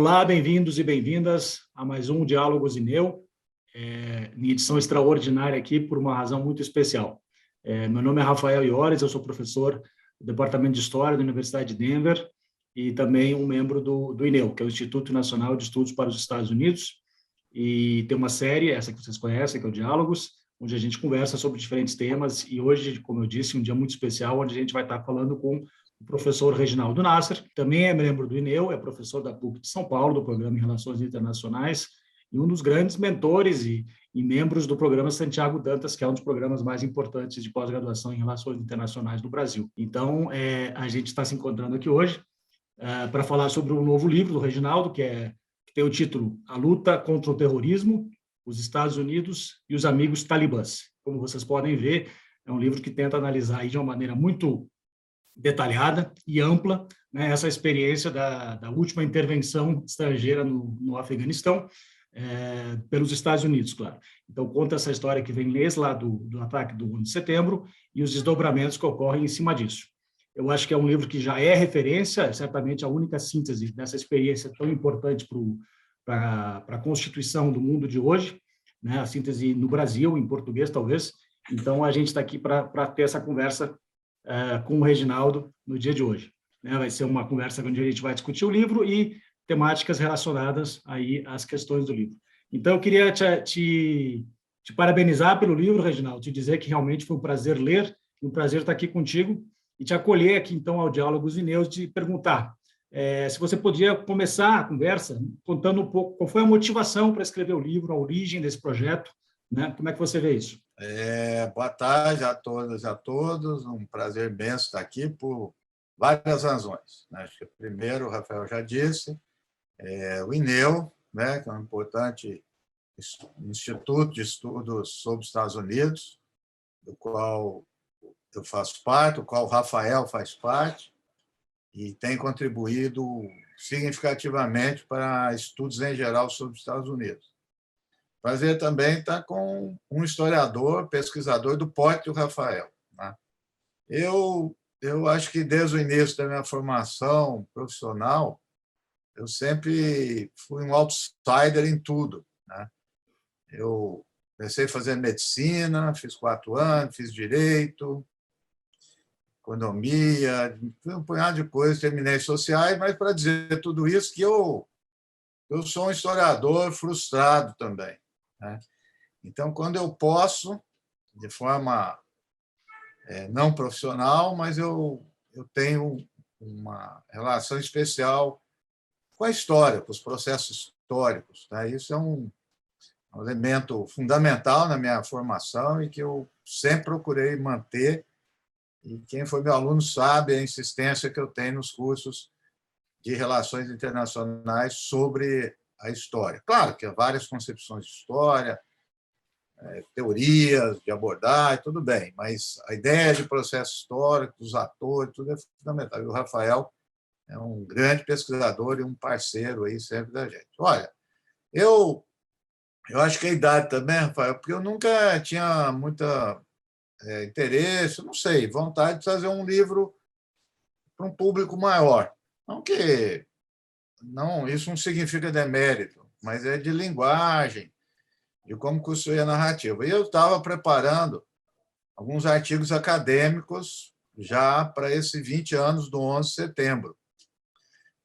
Olá, bem-vindos e bem-vindas a mais um Diálogos INEU, minha edição extraordinária aqui por uma razão muito especial. Meu nome é Rafael Iores, eu sou professor do Departamento de História da Universidade de Denver e também um membro do INEU, que é o Instituto Nacional de Estudos para os Estados Unidos, e tem uma série, essa que vocês conhecem, que é o Diálogos, onde a gente conversa sobre diferentes temas, e hoje, como eu disse, um dia muito especial, onde a gente vai estar falando com o professor Reginaldo Nasser, também é membro do INEU, é professor da PUC de São Paulo, do Programa em Relações Internacionais, e um dos grandes mentores e membros do programa Santiago Dantas, que é um dos programas mais importantes de pós-graduação em Relações Internacionais do Brasil. Então, a gente está se encontrando aqui hoje para falar sobre um novo livro do Reginaldo, que tem o título A Luta contra o Terrorismo, os Estados Unidos e os Amigos Talibãs. Como vocês podem ver, é um livro que tenta analisar aí de uma maneira muito detalhada e ampla, né, essa experiência da última intervenção estrangeira no Afeganistão, pelos Estados Unidos, claro. Então, conta essa história que vem desde lá do ataque do 11 de setembro e os desdobramentos que ocorrem em cima disso. Eu acho que é um livro que já é referência, certamente a única síntese dessa experiência tão importante para a constituição do mundo de hoje, né, a síntese no Brasil, em português, talvez. Então, a gente está aqui para ter essa conversa com o Reginaldo no dia de hoje. Vai ser uma conversa onde a gente vai discutir o livro e temáticas relacionadas aí às questões do livro. Então, eu queria te parabenizar pelo livro, Reginaldo, te dizer que realmente foi um prazer ler, um prazer estar aqui contigo e te acolher aqui, então, ao Diálogos INEU, te perguntar se você podia começar a conversa contando um pouco qual foi a motivação para escrever o livro, a origem desse projeto, né? Como é que você vê isso? Boa tarde a todas e a todos. Um prazer imenso estar aqui por várias razões. Acho que primeiro, o Rafael já disse, o INEU, né, que é um importante instituto de estudos sobre os Estados Unidos, do qual eu faço parte, do qual o Rafael faz parte, e tem contribuído significativamente para estudos em geral sobre os Estados Unidos. Prazer também estar com um historiador, pesquisador do porte do Rafael, né? Eu acho que desde o início da minha formação profissional, eu sempre fui um outsider em tudo, né? Eu comecei fazendo medicina, fiz 4 anos, fiz direito, economia, um punhado de coisas, terminei sociais, mas para dizer tudo isso que eu sou um historiador frustrado também, né? Então, quando eu posso, de forma não profissional, mas eu tenho uma relação especial com a história, com os processos históricos, tá? Isso é um elemento fundamental na minha formação e que eu sempre procurei manter, e quem foi meu aluno sabe a insistência que eu tenho nos cursos de relações internacionais sobre a história. Claro que há várias concepções de história, teorias de abordagem, tudo bem, mas a ideia de processo histórico, dos atores, tudo é fundamental. E o Rafael é um grande pesquisador e um parceiro aí sempre da gente. Olha, eu acho que a idade também, Rafael, porque eu nunca tinha muita interesse, não sei, vontade de fazer um livro para um público maior. Isso não significa demérito, mas é de linguagem, de como construir a narrativa. E eu estava preparando alguns artigos acadêmicos já para esses 20 anos do 11 de setembro,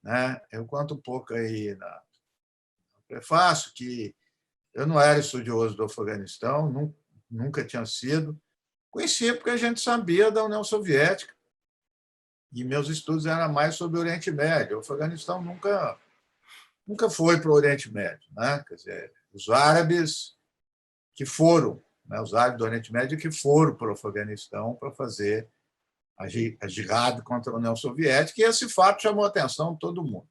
né? Eu conto um pouco aí no prefácio que eu não era estudioso do Afeganistão, nunca tinha sido. Conhecia porque a gente sabia da União Soviética e meus estudos eram mais sobre o Oriente Médio. O Afeganistão nunca foi para o Oriente Médio, né? Quer dizer, os árabes que foram, né, os árabes do Oriente Médio que foram para o Afeganistão para fazer a jihad contra a União Soviética, e esse fato chamou a atenção de todo mundo.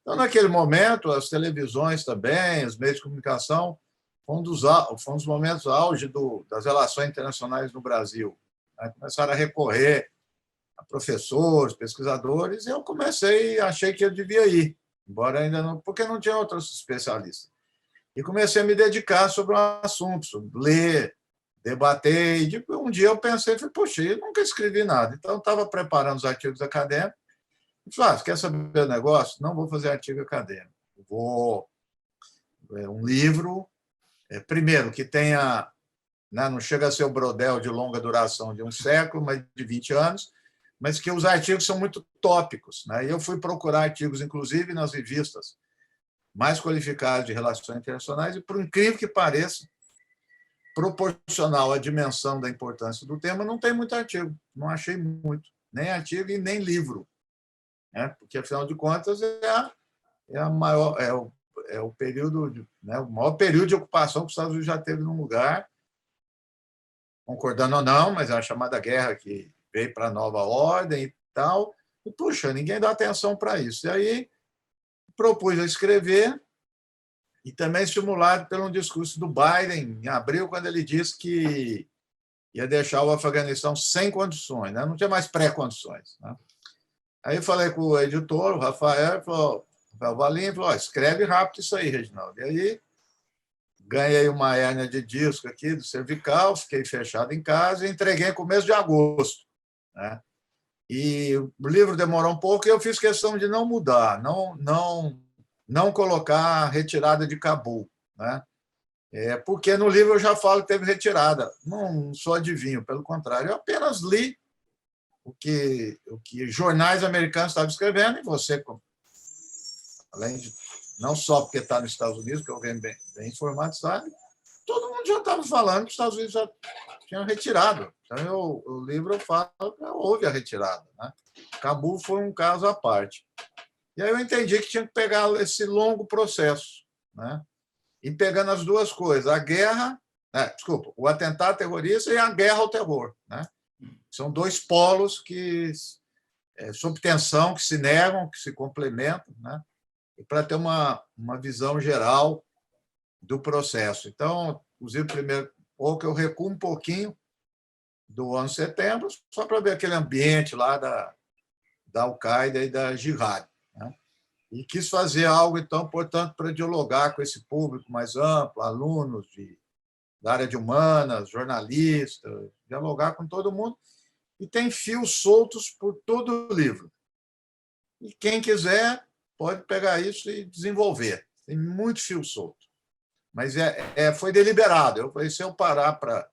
Então, naquele momento, as televisões também, os meios de comunicação, foi um dos momentos auge das relações internacionais no Brasil, né? Começaram a recorrer a professores, pesquisadores, e eu achei que eu devia ir, embora ainda não, porque não tinha outros especialistas. E comecei a me dedicar sobre o assunto, ler, debater. E um dia eu pensei, poxa, eu nunca escrevi nada. Então, eu estava preparando os artigos acadêmicos. E falei, quer saber do negócio? Não vou fazer artigo acadêmico. Um livro, primeiro, que tenha, né, não chega a ser o brodel de longa duração de um século, mas de 20 anos, mas que os artigos são muito tópicos, né? E eu fui procurar artigos, inclusive, nas revistas mais qualificadas de relações internacionais, e, por incrível que pareça, proporcional à dimensão da importância do tema, não tem muito artigo, não achei muito, nem artigo e nem livro, né? Porque, afinal de contas, a maior, o período, né, o maior período de ocupação que os Estados Unidos já teve num lugar, concordando ou não, mas é a chamada guerra que veio para a nova ordem e tal. E, puxa, ninguém dá atenção para isso. E aí propus a escrever, e também estimulado pelo um discurso do Biden, em abril, quando ele disse que ia deixar o Afeganistão sem condições, né? Não tinha mais pré-condições, né? Aí eu falei com o editor, o Rafael Valim, falou: escreve rápido isso aí, Reginaldo. E aí ganhei uma hérnia de disco aqui do cervical, fiquei fechado em casa e entreguei em começo de agosto, né? E o livro demorou um pouco e eu fiz questão de não mudar, não colocar a retirada de Cabul, né? Porque no livro eu já falo que teve retirada. Não sou adivinho, pelo contrário, eu apenas li o que jornais americanos estavam escrevendo, e você, além de não só porque está nos Estados Unidos, que alguém bem informado sabe, todo mundo já estava falando que os Estados Unidos já tinham retirado. Então, o livro eu falo que houve a retirada, né? Cabul foi um caso à parte. E aí eu entendi que tinha que pegar esse longo processo, né? E pegando as duas coisas, a guerra, o atentado terrorista e a guerra ao terror, né? São dois polos que, sob tensão, que se negam, que se complementam, né? E para ter uma visão geral do processo. Então, inclusive, primeiro, ou que eu recuo um pouquinho do 11 de setembro, só para ver aquele ambiente lá da Al-Qaeda e da Jihad, né? E quis fazer algo, então, portanto, para dialogar com esse público mais amplo, alunos da área de humanas, jornalistas, dialogar com todo mundo. E tem fios soltos por todo o livro. E quem quiser pode pegar isso e desenvolver. Tem muito fio solto. Mas foi deliberado. Eu falei, se eu parar para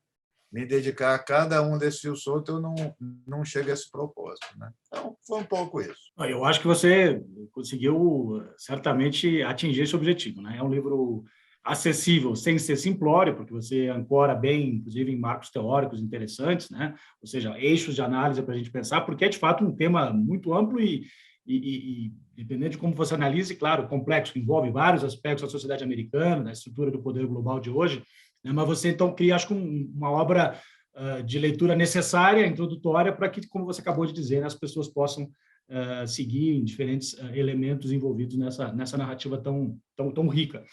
me dedicar a cada um desses fios soltos, eu não chego a esse propósito, né? Então, foi um pouco isso. Eu acho que você conseguiu certamente atingir esse objetivo, né? É um livro acessível, sem ser simplório, porque você ancora bem, inclusive, em marcos teóricos interessantes, né? Ou seja, eixos de análise para a gente pensar, porque é, de fato, um tema muito amplo e dependendo de como você analise, claro, complexo, que envolve vários aspectos da sociedade americana, da estrutura do poder global de hoje, né? Mas você, então, cria, acho que, uma obra de leitura necessária, introdutória, para que, como você acabou de dizer, né, as pessoas possam seguir em diferentes elementos envolvidos nessa narrativa tão rica.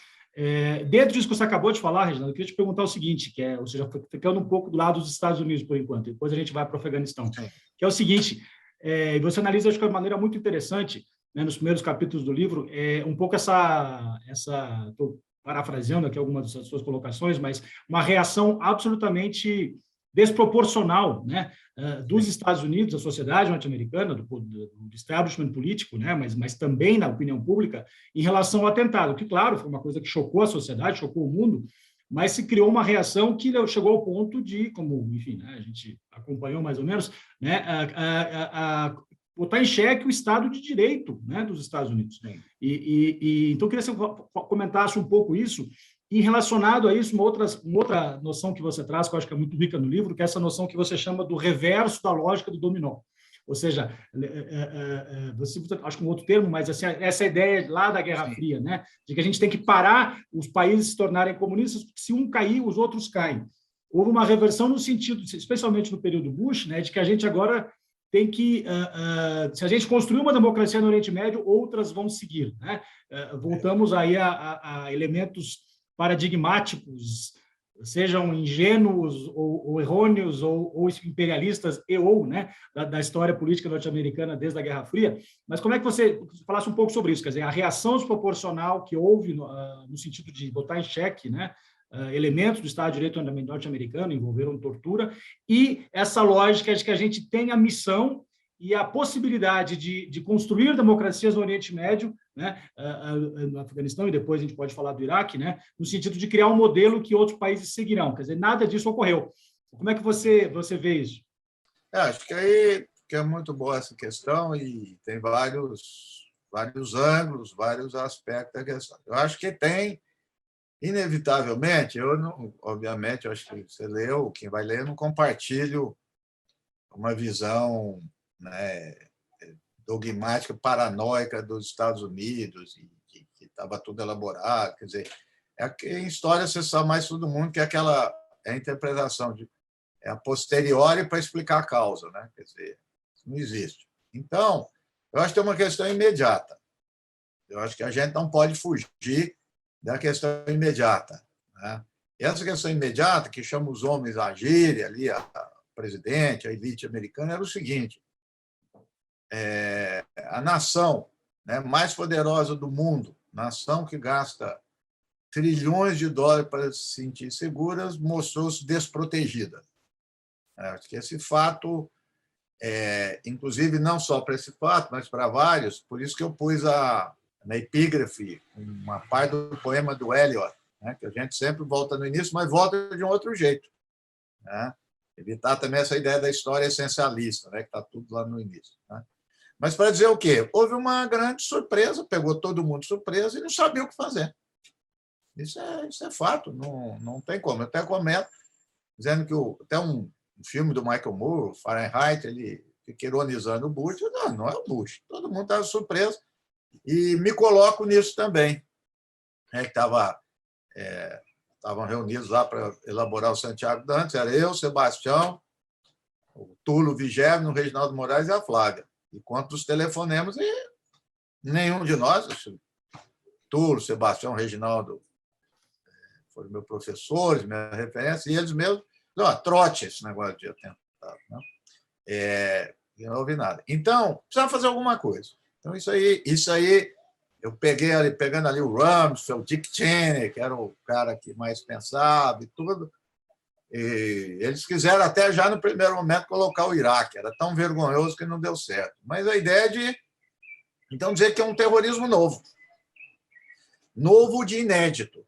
Dentro disso que você acabou de falar, Reginaldo, eu queria te perguntar o seguinte, ou seja, ficando um pouco do lado dos Estados Unidos, por enquanto, depois a gente vai para o Afeganistão, que é o seguinte, você analisa, acho que de uma maneira muito interessante, né, nos primeiros capítulos do livro, um pouco estou parafraseando aqui algumas das suas colocações, mas uma reação absolutamente desproporcional, né, dos Estados Unidos, da sociedade norte-americana, do establishment político, né, mas também na opinião pública, em relação ao atentado, que, claro, foi uma coisa que chocou a sociedade, chocou o mundo, mas se criou uma reação que chegou ao ponto de, como, enfim, né, a gente acompanhou mais ou menos, né, botar em xeque o Estado de Direito, né, dos Estados Unidos. Então, eu queria que você comentasse um pouco isso, e relacionado a isso, uma outra noção que você traz, que eu acho que é muito rica no livro, que é essa noção que você chama do reverso da lógica do dominó. Ou seja, você acho que um outro termo, mas assim, essa ideia lá da Guerra Fria, né, de que a gente tem que parar os países se tornarem comunistas, porque se um cair, os outros caem. Houve uma reversão no sentido, especialmente no período Bush, né, de que a gente agora tem que, se a gente construir uma democracia no Oriente Médio, outras vão seguir, né? Voltamos aí a elementos paradigmáticos, sejam ingênuos ou errôneos ou imperialistas né, da história política norte-americana desde a Guerra Fria. Mas como é que você falasse um pouco sobre isso? Quer dizer, a reação desproporcional que houve no sentido de botar em xeque, né, elementos do Estado de Direito norte-americano envolveram tortura, e essa lógica de que a gente tem a missão e a possibilidade de construir democracias no Oriente Médio, né, no Afeganistão, e depois a gente pode falar do Iraque, né, no sentido de criar um modelo que outros países seguirão. Quer dizer, nada disso ocorreu. Como é que você vê isso? Acho que aí que é muito boa essa questão e tem vários ângulos, vários aspectos da questão. Eu acho que tem, inevitavelmente, eu não, obviamente, eu acho que você leu, quem vai ler, eu não compartilho uma visão, né, dogmática, paranoica dos Estados Unidos, e que estava tudo elaborado. Quer dizer, em história você sabe mais todo mundo que é a interpretação é a posteriori para explicar a causa, né? Quer dizer, não existe. Então, eu acho que tem uma questão imediata. Eu acho que a gente não pode fugir da questão imediata, né? E essa questão imediata, que chama os homens a agirem, ali, a presidente, a elite americana, era o seguinte: a nação, né, mais poderosa do mundo, nação que gasta trilhões de dólares para se sentir seguras, mostrou-se desprotegida. Acho que esse fato, inclusive não só para esse fato, mas para vários, por isso que eu pus na epígrafe uma parte do poema do Eliot, né, que a gente sempre volta no início, mas volta de um outro jeito, né? Evitar também essa ideia da história essencialista, né, que está tudo lá no início, né? Mas para dizer o quê? Houve uma grande surpresa, pegou todo mundo de surpresa e não sabia o que fazer. Isso é fato, não tem como. Eu até comento, dizendo que até um filme do Michael Moore, Fahrenheit, ele fica ironizando o Bush. Não é o Bush. Todo mundo estava surpreso. E me coloco nisso também. Que estavam reunidos lá para elaborar o Santiago Dantas. Era eu, Sebastião, o Túlio Vigésimo, o Reginaldo Moraes e a Flávia. E quanto os telefonemas, e nenhum de nós, Túlio, Sebastião, Reginaldo, foram meus professores, minha referência, e eles mesmos, trote esse negócio de atentado, né? Não ouvi nada. Então, precisava fazer alguma coisa. Então, isso aí eu pegando ali o Rumsfeld, o Dick Cheney, que era o cara que mais pensava e tudo, e eles quiseram até já no primeiro momento colocar o Iraque, era tão vergonhoso que não deu certo. Mas a ideia é de, então, dizer que é um terrorismo novo de inédito,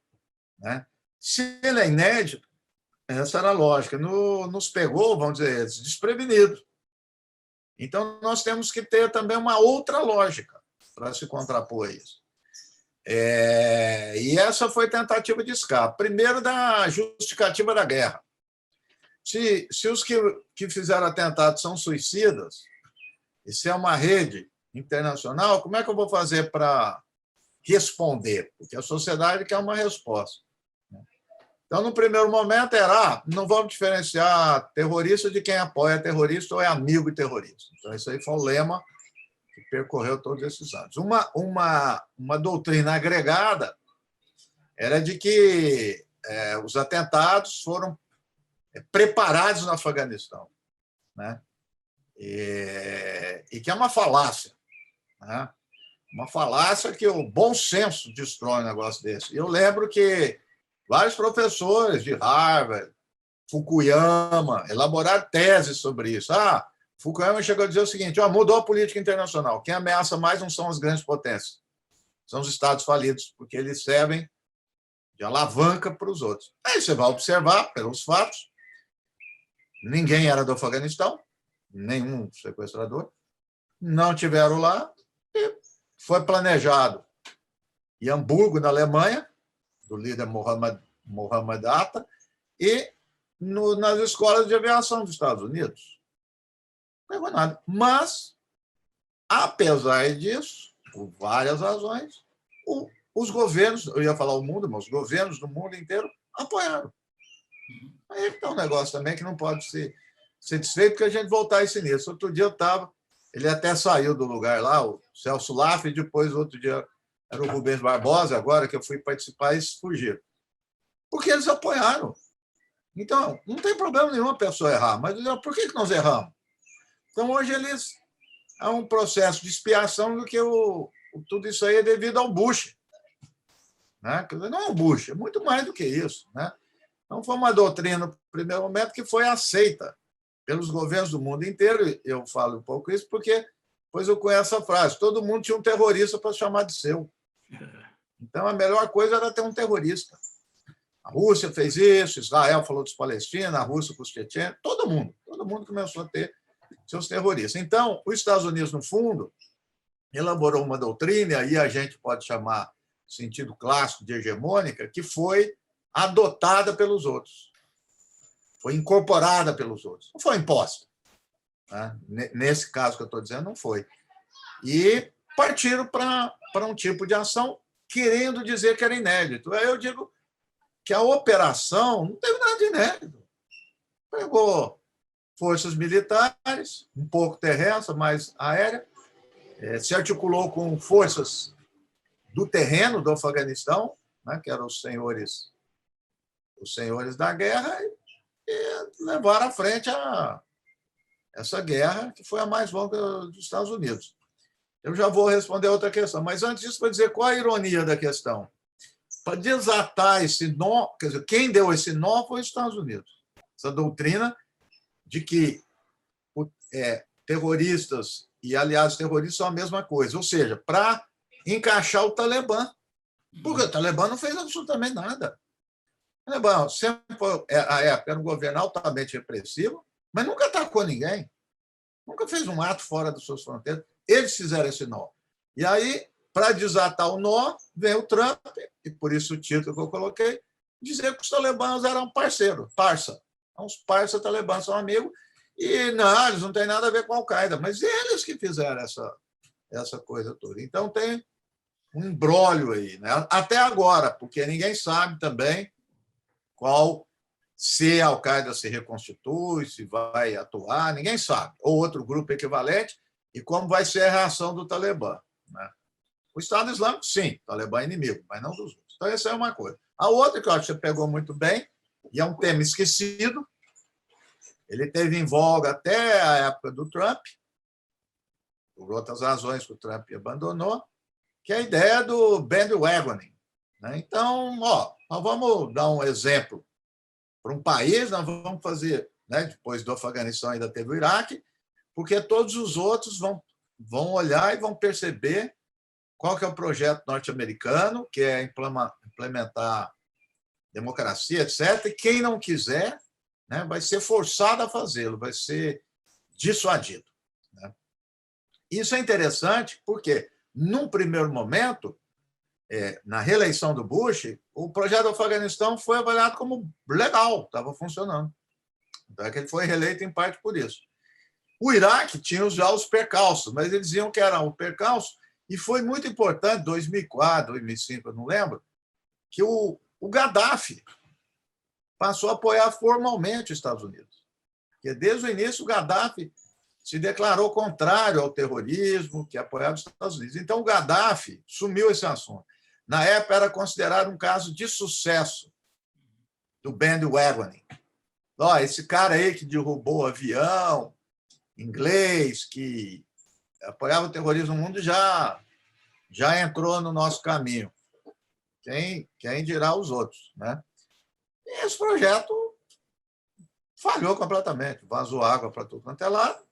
né? Se ele é inédito, essa era a lógica, nos pegou, vamos dizer, desprevenidos. Então, nós temos que ter também uma outra lógica para se contrapor a isso. E essa foi a tentativa de escape. Primeiro, da justificativa da guerra. Se os que fizeram atentado são suicidas, e se é uma rede internacional, como é que eu vou fazer para responder? Porque a sociedade quer uma resposta. Então, no primeiro momento, não vamos diferenciar terrorista de quem apoia terrorista ou é amigo de terrorista. Então, isso aí foi o lema que percorreu todos esses anos. Uma doutrina agregada era de que os atentados foram preparados no Afeganistão, né? E que é uma falácia, né? Uma falácia que o bom senso destrói um negócio desse. E eu lembro que vários professores de Harvard, Fukuyama, elaboraram teses sobre isso. Fukuyama chegou a dizer o seguinte: mudou a política internacional. Quem ameaça mais não são as grandes potências, são os estados falidos, porque eles servem de alavanca para os outros. Aí você vai observar, pelos fatos, ninguém era do Afeganistão, nenhum sequestrador, não tiveram lá, e foi planejado em Hamburgo, na Alemanha, do líder Mohammed Atta, e nas escolas de aviação dos Estados Unidos. Não pegou nada. Mas, apesar disso, por várias razões, os governos, eu ia falar o mundo, mas os governos do mundo inteiro apoiaram. Aí está um negócio também que não pode ser desfeito, porque a gente voltar a esse nisso. Outro dia eu estava, ele até saiu do lugar lá, o Celso Laffer, e depois, outro dia, era o Rubens Barbosa, agora que eu fui participar, eles fugiram. Porque eles apoiaram. Então, não tem problema nenhum a pessoa errar, mas por que nós erramos? Então, hoje, há um processo de expiação do que tudo isso aí é devido ao Bush, né? Não é o Bush, é muito mais do que isso, né? Então, foi uma doutrina, no primeiro momento, que foi aceita pelos governos do mundo inteiro. Eu falo um pouco isso porque depois eu conheço a frase: todo mundo tinha um terrorista para chamar de seu. Então, a melhor coisa era ter um terrorista. A Rússia fez isso, Israel falou dos palestinos, a Rússia com os tchetchenos, todo mundo começou a ter seus terroristas. Então, os Estados Unidos, no fundo, elaborou uma doutrina, e aí a gente pode chamar, no sentido clássico, de hegemônica, que foi adotada pelos outros, foi incorporada pelos outros, não foi imposta. Né? Nesse caso que eu estou dizendo, não foi. E partiram para um tipo de ação querendo dizer que era inédito. Aí eu digo que a operação não teve nada de inédito. Pegou forças militares, um pouco terrestre, mais aérea, se articulou com forças do terreno do Afeganistão, né, que eram os senhores da guerra, e levaram à frente essa guerra, que foi a mais longa dos Estados Unidos. Eu já vou responder outra questão, mas antes disso, para dizer qual a ironia da questão. Para desatar esse nó, quer dizer, quem deu esse nó foi os Estados Unidos. Essa doutrina de que terroristas e aliados terroristas são a mesma coisa, ou seja, para encaixar o Talibã. Porque o Talibã não fez absolutamente nada. O Talibã sempre foi, a época, era um governo altamente repressivo, mas nunca atacou ninguém, nunca fez um ato fora das suas fronteiras. Eles fizeram esse nó. E aí, para desatar o nó, vem o Trump, e por isso o título que eu coloquei, dizer que os talibãs eram parça. Os parça talibãs são amigos, e não, eles não têm nada a ver com a Al-Qaeda, mas eles que fizeram essa coisa toda. Então, tem um imbróglio aí, né? Até agora, porque ninguém sabe também se a Al-Qaeda se reconstitui, se vai atuar, ninguém sabe. Ou outro grupo equivalente, e como vai ser a reação do Talibã. Né? O Estado Islâmico, sim, o Talibã é inimigo, mas não dos outros. Então, essa é uma coisa. A outra que eu acho que você pegou muito bem, e é um tema esquecido, ele teve em voga até a época do Trump, por outras razões que o Trump abandonou, que é a ideia do bandwagoning. Né? Então, nós vamos dar um exemplo para um país, nós vamos fazer, né, depois do Afeganistão ainda teve o Iraque, porque todos os outros vão olhar e vão perceber qual que é o projeto norte-americano, que é implementar democracia, etc. E quem não quiser, né, vai ser forçado a fazê-lo, vai ser dissuadido. Né? Isso é interessante porque, num primeiro momento, na reeleição do Bush, o projeto do Afeganistão foi avaliado como legal, estava funcionando. Então, é que ele foi reeleito em parte por isso. O Iraque tinha já os percalços, mas eles diziam que era um percalço, e foi muito importante, 2004, 2005, eu não lembro, que o Gaddafi passou a apoiar formalmente os Estados Unidos. Porque desde o início o Gaddafi se declarou contrário ao terrorismo, que apoiava os Estados Unidos. Então o Gaddafi sumiu esse assunto. Na época era considerado um caso de sucesso do bandwagoning. Esse cara aí que derrubou o avião inglês, que apoiava o terrorismo no mundo, já entrou no nosso caminho. Quem dirá os outros, né? E esse projeto falhou completamente, vazou água para tudo quanto é lado,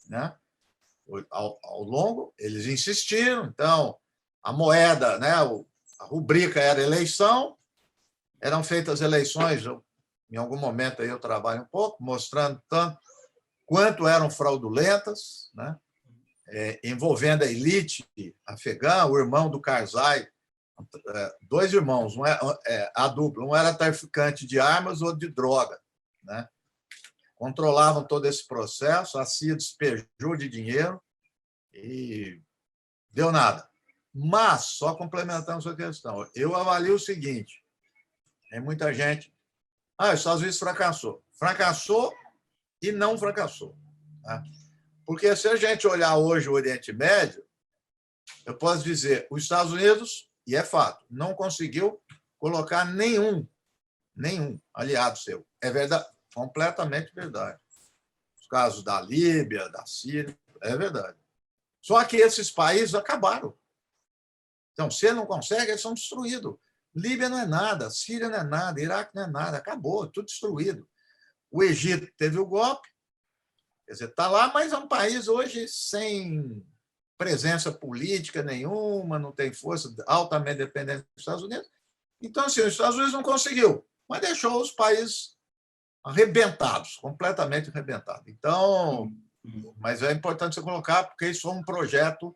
né? Ao longo, eles insistiram, então, a moeda, né? A rubrica era eleição, eram feitas eleições, em algum momento aí eu trabalho um pouco, mostrando tanto quanto eram fraudulentas, né? Envolvendo a elite afegã, o irmão do Karzai, dois irmãos, a dupla, um era traficante de armas, outro de droga, né? Controlavam todo esse processo, a CIA despejou de dinheiro e deu nada. Mas, só complementando sua questão, eu avalio o seguinte, tem muita gente, os Estados Unidos fracassou e não fracassou. Tá? Porque se a gente olhar hoje o Oriente Médio, eu posso dizer, os Estados Unidos, e é fato, não conseguiu colocar nenhum aliado seu. É verdade, completamente verdade. Os casos da Líbia, da Síria, é verdade. Só que esses países acabaram. Então, se ele não consegue, eles são destruídos. Líbia não é nada, Síria não é nada, Iraque não é nada, acabou, tudo destruído. O Egito teve o golpe, Quer dizer, está lá, mas é um país hoje sem presença política nenhuma, não tem força, altamente dependente dos Estados Unidos. Então, assim, os Estados Unidos não conseguiu, mas deixou os países arrebentados, completamente arrebentados. Então, mas é importante você colocar, porque isso foi um projeto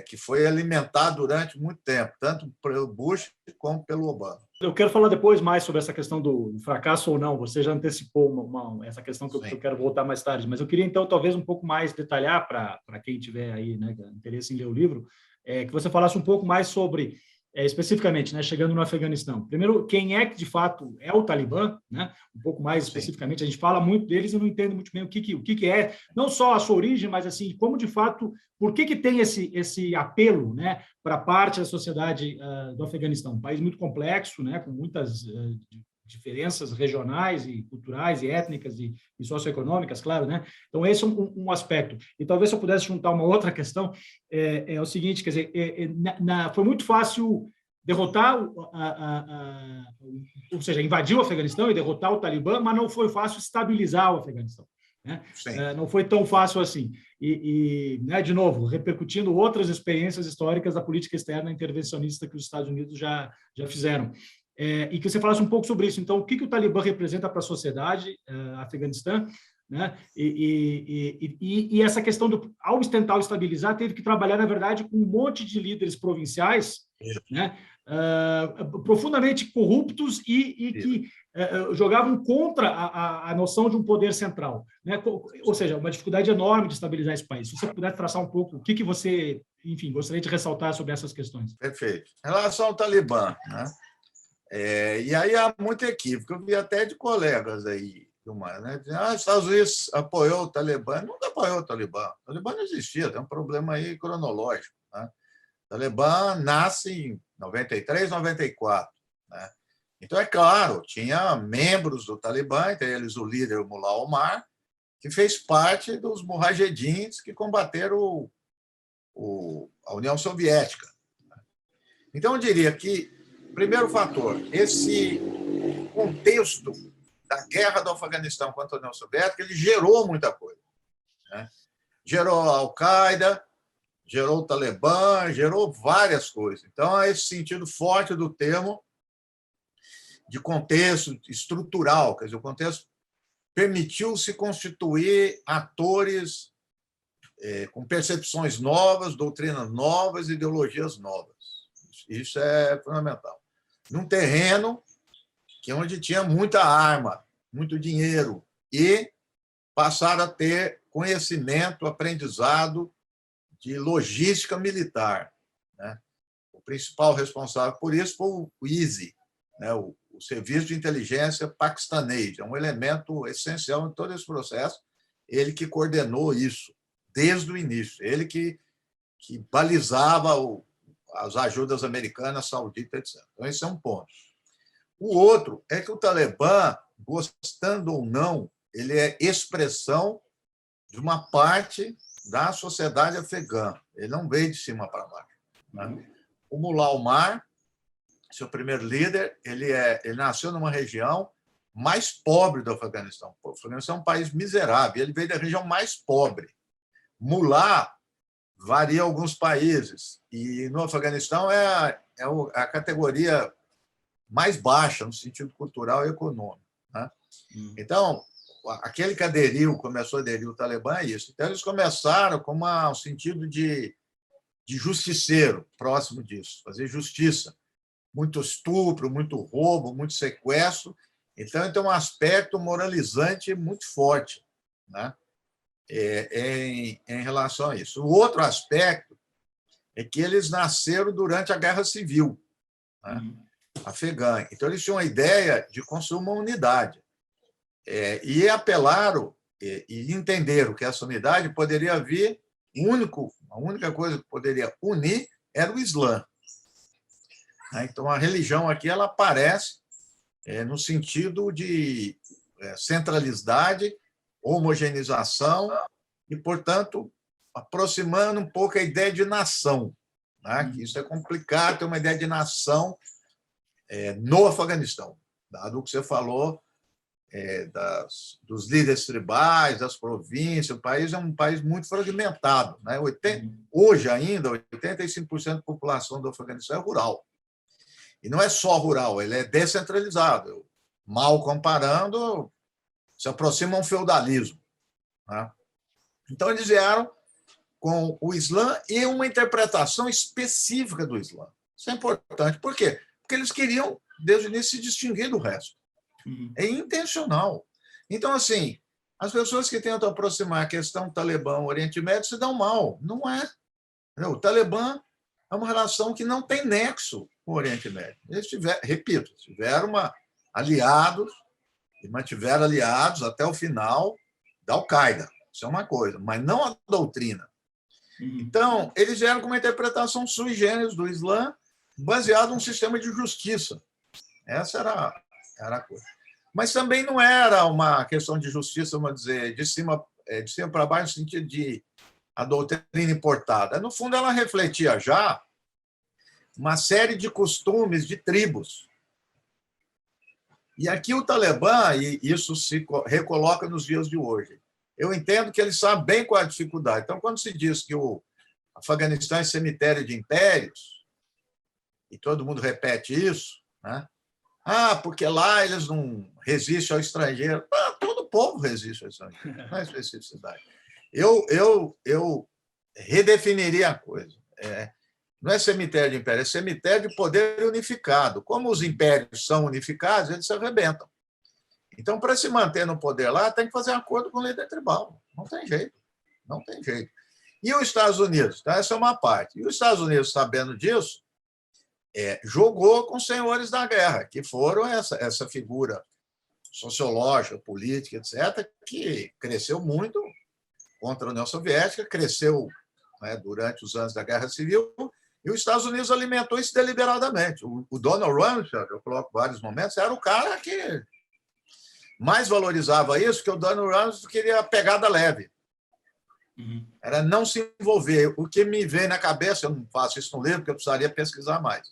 que foi alimentado durante muito tempo, tanto pelo Bush como pelo Obama. Eu quero falar depois mais sobre essa questão do fracasso ou não. Você já antecipou essa questão que eu quero voltar mais tarde, mas eu queria, então, talvez um pouco mais detalhar para quem tiver aí, né, interesse em ler o livro, que você falasse um pouco mais sobre, especificamente, né, chegando no Afeganistão. Primeiro, quem é que, de fato, é o Talibã, né? Um pouco mais especificamente. A gente fala muito deles e não entendo muito bem o que é, não só a sua origem, mas, assim, como, de fato, por que tem esse apelo, né, para parte da sociedade do Afeganistão? Um país muito complexo, né, com muitas diferenças regionais e culturais e étnicas e socioeconômicas, claro, né? Então, esse é um aspecto. E talvez se eu pudesse juntar uma outra questão, é o seguinte, quer dizer, foi muito fácil derrotar, ou seja, invadir o Afeganistão e derrotar o Talibã, mas não foi fácil estabilizar o Afeganistão. Né? Não foi tão fácil assim. Né, de novo, repercutindo outras experiências históricas da política externa intervencionista que os Estados Unidos já fizeram. E que você falasse um pouco sobre isso. Então, o que o Talibã representa para a sociedade afeganistã, né? E essa questão ao tentar estabilizar, teve que trabalhar, na verdade, com um monte de líderes provinciais, né? Profundamente corruptos e que jogavam contra a noção de um poder central, né? Ou seja, uma dificuldade enorme de estabilizar esse país. Se você pudesse traçar um pouco o que você, enfim, gostaria de ressaltar sobre essas questões. Perfeito. Em relação ao Talibã, né? E aí há muito equívoco. Eu vi até de colegas aí, né? Os Estados Unidos apoiou o Talibã. Nunca apoiou o Talibã. O Talibã não existia, tem um problema aí cronológico. Né? O Talibã nasce em 93, 94. Né? Então, é claro, tinha membros do Talibã, entre eles o líder, o Mullah Omar, que fez parte dos mujahedins que combateram a União Soviética. Então, eu diria que, primeiro fator, esse contexto da guerra do Afeganistão contra a União Soviética, ele gerou muita coisa. Né? Gerou a Al-Qaeda, gerou o Talibã, gerou várias coisas. Então, há esse sentido forte do termo de contexto estrutural, quer dizer, o contexto permitiu se constituir atores com percepções novas, doutrinas novas, ideologias novas. Isso é fundamental. Num terreno onde tinha muita arma, muito dinheiro, e passaram a ter conhecimento, aprendizado de logística militar. Né? O principal responsável por isso foi o ISI, né? o Serviço de Inteligência Paquistanês. É um elemento essencial em todo esse processo. Ele que coordenou isso desde o início. Ele que balizava as ajudas americanas, sauditas, etc. Então, esse é um ponto. O outro é que o Talibã, gostando ou não, ele é expressão de uma parte da sociedade afegã. Ele não veio de cima para baixo. Né? O Mullah Omar, seu primeiro líder, ele nasceu numa região mais pobre do Afeganistão. O Afeganistão é um país miserável. Ele veio da região mais pobre. Mullah varia alguns países. E no Afeganistão é a categoria mais baixa, no sentido cultural e econômico. Né? Então, aquele que começou a aderir o Talibã é isso. Então, eles começaram com um sentido de justiceiro, próximo disso, fazer justiça. Muito estupro, muito roubo, muito sequestro. Então, tem um aspecto moralizante muito forte, né? Em relação a isso. O outro aspecto é que eles nasceram durante a Guerra Civil, né? Afegã. Então, eles tinham a ideia de construir uma unidade. E apelaram e entenderam que essa unidade poderia vir, a única coisa que poderia unir era o Islã. Então, a religião aqui ela aparece no sentido de centralidade, homogeneização e, portanto, aproximando um pouco a ideia de nação. Né? Que isso é complicado, ter uma ideia de nação no Afeganistão, dado o que você falou dos líderes tribais, das províncias. O país é um país muito fragmentado, né? Hoje ainda, 85% da população do Afeganistão é rural. E não é só rural, ele é descentralizado. Mal comparando, se aproxima um feudalismo, né? Então, eles vieram com o Islã e uma interpretação específica do Islã. Isso é importante. Por quê? Porque eles queriam, desde o início, se distinguir do resto. É intencional. Então, assim, as pessoas que tentam aproximar a questão Talibã, Oriente Médio, se dão mal. Não é. O Talibã é uma relação que não tem nexo com o Oriente Médio. Eles tiveram aliados e mantiveram aliados até o final da Al-Qaeda. Isso é uma coisa, mas não a doutrina. Então, eles vieram com uma interpretação sui generis do Islã, baseado num sistema de justiça. Essa era a coisa. Mas também não era uma questão de justiça, vamos dizer, de cima para baixo, no sentido de a doutrina importada. No fundo, ela refletia já uma série de costumes de tribos. E aqui o Talibã, e isso se recoloca nos dias de hoje, eu entendo que eles sabem bem qual é a dificuldade. Então, quando se diz que o Afeganistão é cemitério de impérios, e todo mundo repete isso, né? Porque lá eles não resistem ao estrangeiro. Todo povo resiste ao estrangeiro, não é especificidade. Eu redefiniria a coisa. Não é cemitério de império, é cemitério de poder unificado. Como os impérios são unificados, eles se arrebentam. Então, para se manter no poder lá, tem que fazer acordo com o líder tribal. Não tem jeito. Não tem jeito. E os Estados Unidos? Então, essa é uma parte. E os Estados Unidos, sabendo disso, jogou com os senhores da guerra, que foram essa figura sociológica, política, etc., que cresceu muito contra a União Soviética, cresceu, né, durante os anos da Guerra Civil, e os Estados Unidos alimentou isso deliberadamente. O Donald Rumsfeld, eu coloco vários momentos, era o cara que mais valorizava isso, que o Donald Rumsfeld queria pegada leve. Era não se envolver. O que me vem na cabeça, eu não faço isso no livro, porque eu precisaria pesquisar mais.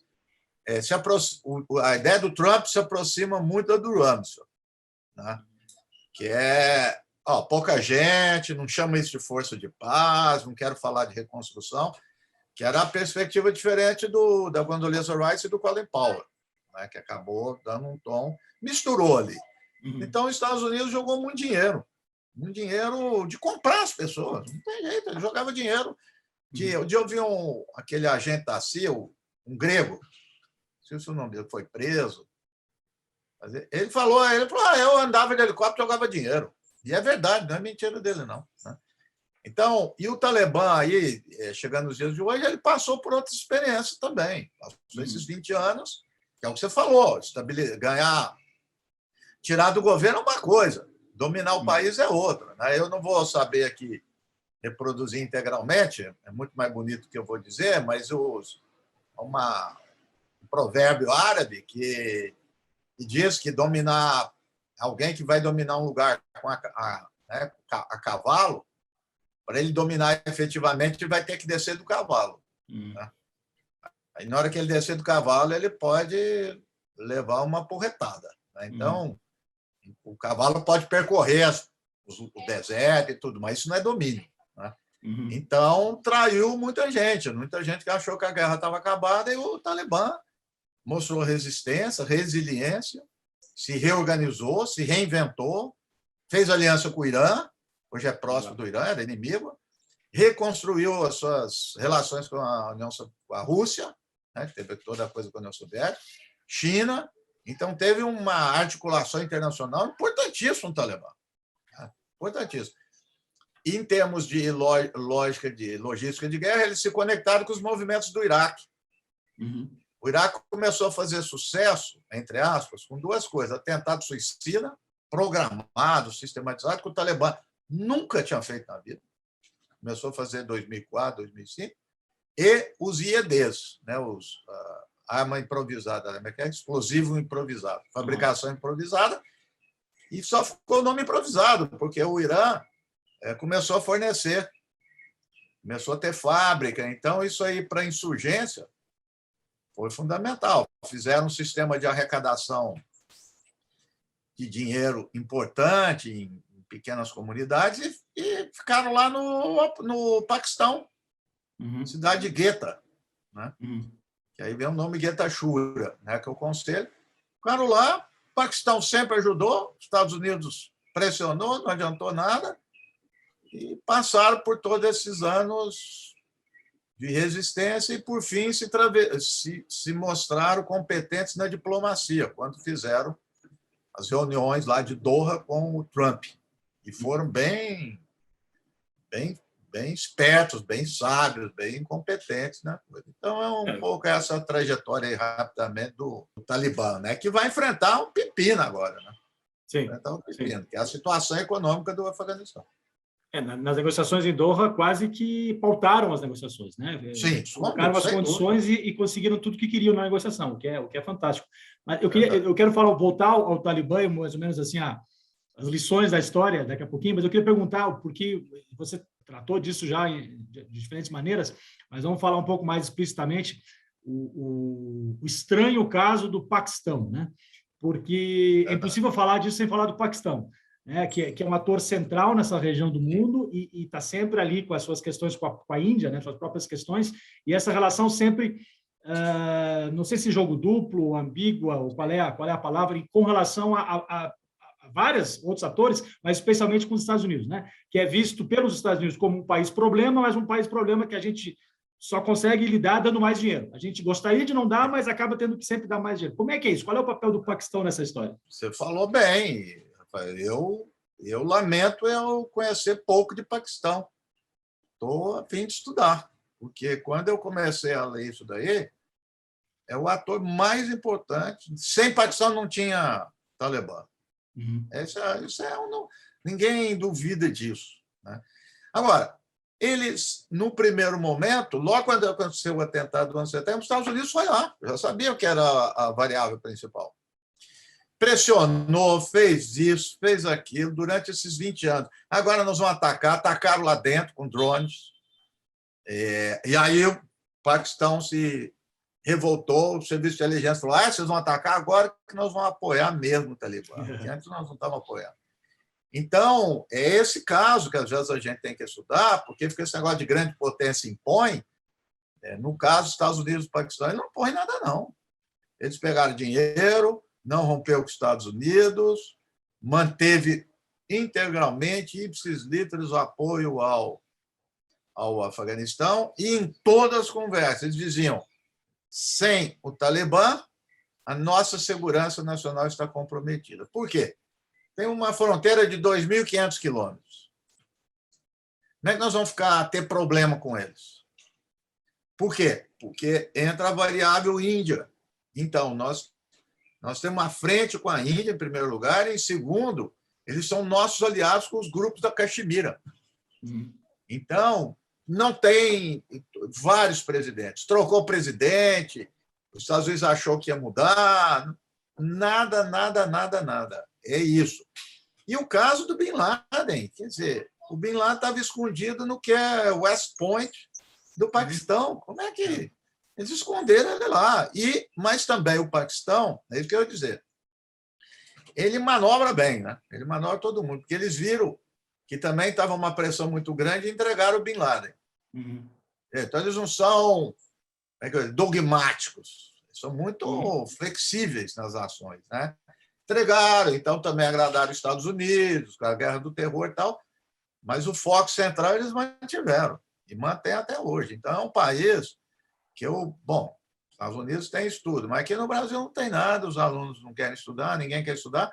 A ideia do Trump se aproxima muito da do Rumsfeld, né? Que é pouca gente, não chama isso de força de paz, não quero falar de reconstrução, que era a perspectiva diferente da Condoleezza Rice e do Colin Powell, né? Que acabou dando um tom, misturou ali. Então, os Estados Unidos jogou muito dinheiro de comprar as pessoas, não tem jeito, ele jogava dinheiro. Eu vi aquele agente da CIA, um grego, não sei se o nome dele foi preso. Ele falou, eu andava de helicóptero e jogava dinheiro. E é verdade, não é mentira dele, não. Então, e o Talibã, aí, chegando nos dias de hoje, ele passou por outras experiências também. Passou esses 20 anos, que é o que você falou, tirar do governo é uma coisa, dominar o país é outra, né? Eu não vou saber aqui reproduzir integralmente, é muito mais bonito do que eu vou dizer, mas um provérbio árabe que diz que alguém que vai dominar um lugar a cavalo, para ele dominar efetivamente, ele vai ter que descer do cavalo. Né? Aí, na hora que ele descer do cavalo, ele pode levar uma porretada. Né? Então, o cavalo pode percorrer o deserto e tudo, mas isso não é domínio. Né? Então, traiu muita gente que achou que a guerra estava acabada, e o Talibã mostrou resistência, resiliência, se reorganizou, se reinventou, fez aliança com o Irã, hoje é próximo do Irã, era inimigo, reconstruiu as suas relações com a Rússia, né, que teve toda a coisa com a União Soviética, China. Então, teve uma articulação internacional importantíssima no Talibã. Né, importantíssimo. E, em termos de logística de guerra, eles se conectaram com os movimentos do Iraque. O Iraque começou a fazer sucesso, entre aspas, com duas coisas: atentado suicida, programado, sistematizado, que o Talibã nunca tinha feito na vida. Começou a fazer em 2004, 2005. E os IEDs, né, arma improvisada, explosivo improvisado, fabricação improvisada, e só ficou o nome improvisado, porque o Irã começou a fornecer, começou a ter fábrica. Então, isso aí, para a insurgência, foi fundamental. Fizeram um sistema de arrecadação de dinheiro importante em pequenas comunidades e ficaram lá no Paquistão, cidade de Quetta, né? Que aí vem o nome Quetta Shura, né? Que é o conselho. Ficaram lá, o Paquistão sempre ajudou, os Estados Unidos pressionou, não adiantou nada, e passaram por todos esses anos de resistência e, por fim, se mostraram competentes na diplomacia, quando fizeram as reuniões lá de Doha com o Trump. E foram bem espertos, bem sábios, bem competentes. Né? Então, é um pouco essa trajetória aí, rapidamente, do Talibã, né? Que vai enfrentar um pepino agora. Né? Sim, enfrentar um pepino, que é a situação econômica do Afeganistão. Nas negociações em Doha, quase que pautaram as negociações, né? Sim, colocaram as condições e conseguiram tudo que queriam na negociação, o que é fantástico. Mas eu quero voltar ao Talibã, mais ou menos assim, as lições da história daqui a pouquinho, mas eu queria perguntar, porque você tratou disso já de diferentes maneiras, mas vamos falar um pouco mais explicitamente o estranho caso do Paquistão, né? Porque é impossível falar disso sem falar do Paquistão. Né, que é um ator central nessa região do mundo e está sempre ali com as suas questões com a Índia, né, suas próprias questões, e essa relação sempre, não sei se jogo duplo, ambígua, ou qual é a palavra, com relação a vários outros atores, mas especialmente com os Estados Unidos, né, que é visto pelos Estados Unidos como um país problema, mas um país problema que a gente só consegue lidar dando mais dinheiro. A gente gostaria de não dar, mas acaba tendo que sempre dar mais dinheiro. Como é que é isso? Qual é o papel do Paquistão nessa história? Você falou bem. Eu lamento eu conhecer pouco de Paquistão. Estou a fim de estudar, porque quando eu comecei a ler isso daí, é o ator mais importante. Sem Paquistão não tinha Talibã. Ninguém duvida disso. Né? Agora, eles, no primeiro momento, logo quando aconteceu o atentado do 11 de setembro, os Estados Unidos foi lá, já sabiam que era a variável principal. Pressionou, fez isso, fez aquilo durante esses 20 anos. Agora nós vamos atacaram lá dentro com drones. E aí o Paquistão se revoltou, o serviço de inteligência falou: vocês vão atacar agora que nós vamos apoiar mesmo o Talibã, que antes nós não estávamos apoiando. Então, é esse caso que às vezes a gente tem que estudar, porque fica esse negócio de grande potência impõe. No caso dos Estados Unidos e do Paquistão, eles não põem nada, não. Eles pegaram dinheiro, não rompeu com os Estados Unidos, manteve integralmente, ipsis literis, o apoio ao Afeganistão, e em todas as conversas eles diziam: sem o Talibã, a nossa segurança nacional está comprometida. Por quê? Tem uma fronteira de 2.500 quilômetros. Como é que nós vamos ter problema com eles? Por quê? Porque entra a variável Índia. Então, nós temos uma frente com a Índia, em primeiro lugar, e, em segundo, eles são nossos aliados com os grupos da Caxemira. Então, não tem vários presidentes. Trocou o presidente, os Estados Unidos achou que ia mudar, nada. É isso. E o caso do Bin Laden, quer dizer, o Bin Laden estava escondido no que é West Point do Paquistão. Como é que eles esconderam ele lá? Mas também o Paquistão, é isso que eu ia dizer, ele manobra bem, né? Ele manobra todo mundo, porque eles viram que também estava uma pressão muito grande e entregaram o Bin Laden. Então, eles não são dogmáticos, são muito flexíveis nas ações, né? Entregaram, então também agradaram os Estados Unidos, com a guerra do terror e tal, mas o foco central eles mantiveram e mantém até hoje. Então, é um país que os Estados Unidos tem estudo, mas aqui no Brasil não tem nada, os alunos não querem estudar, ninguém quer estudar,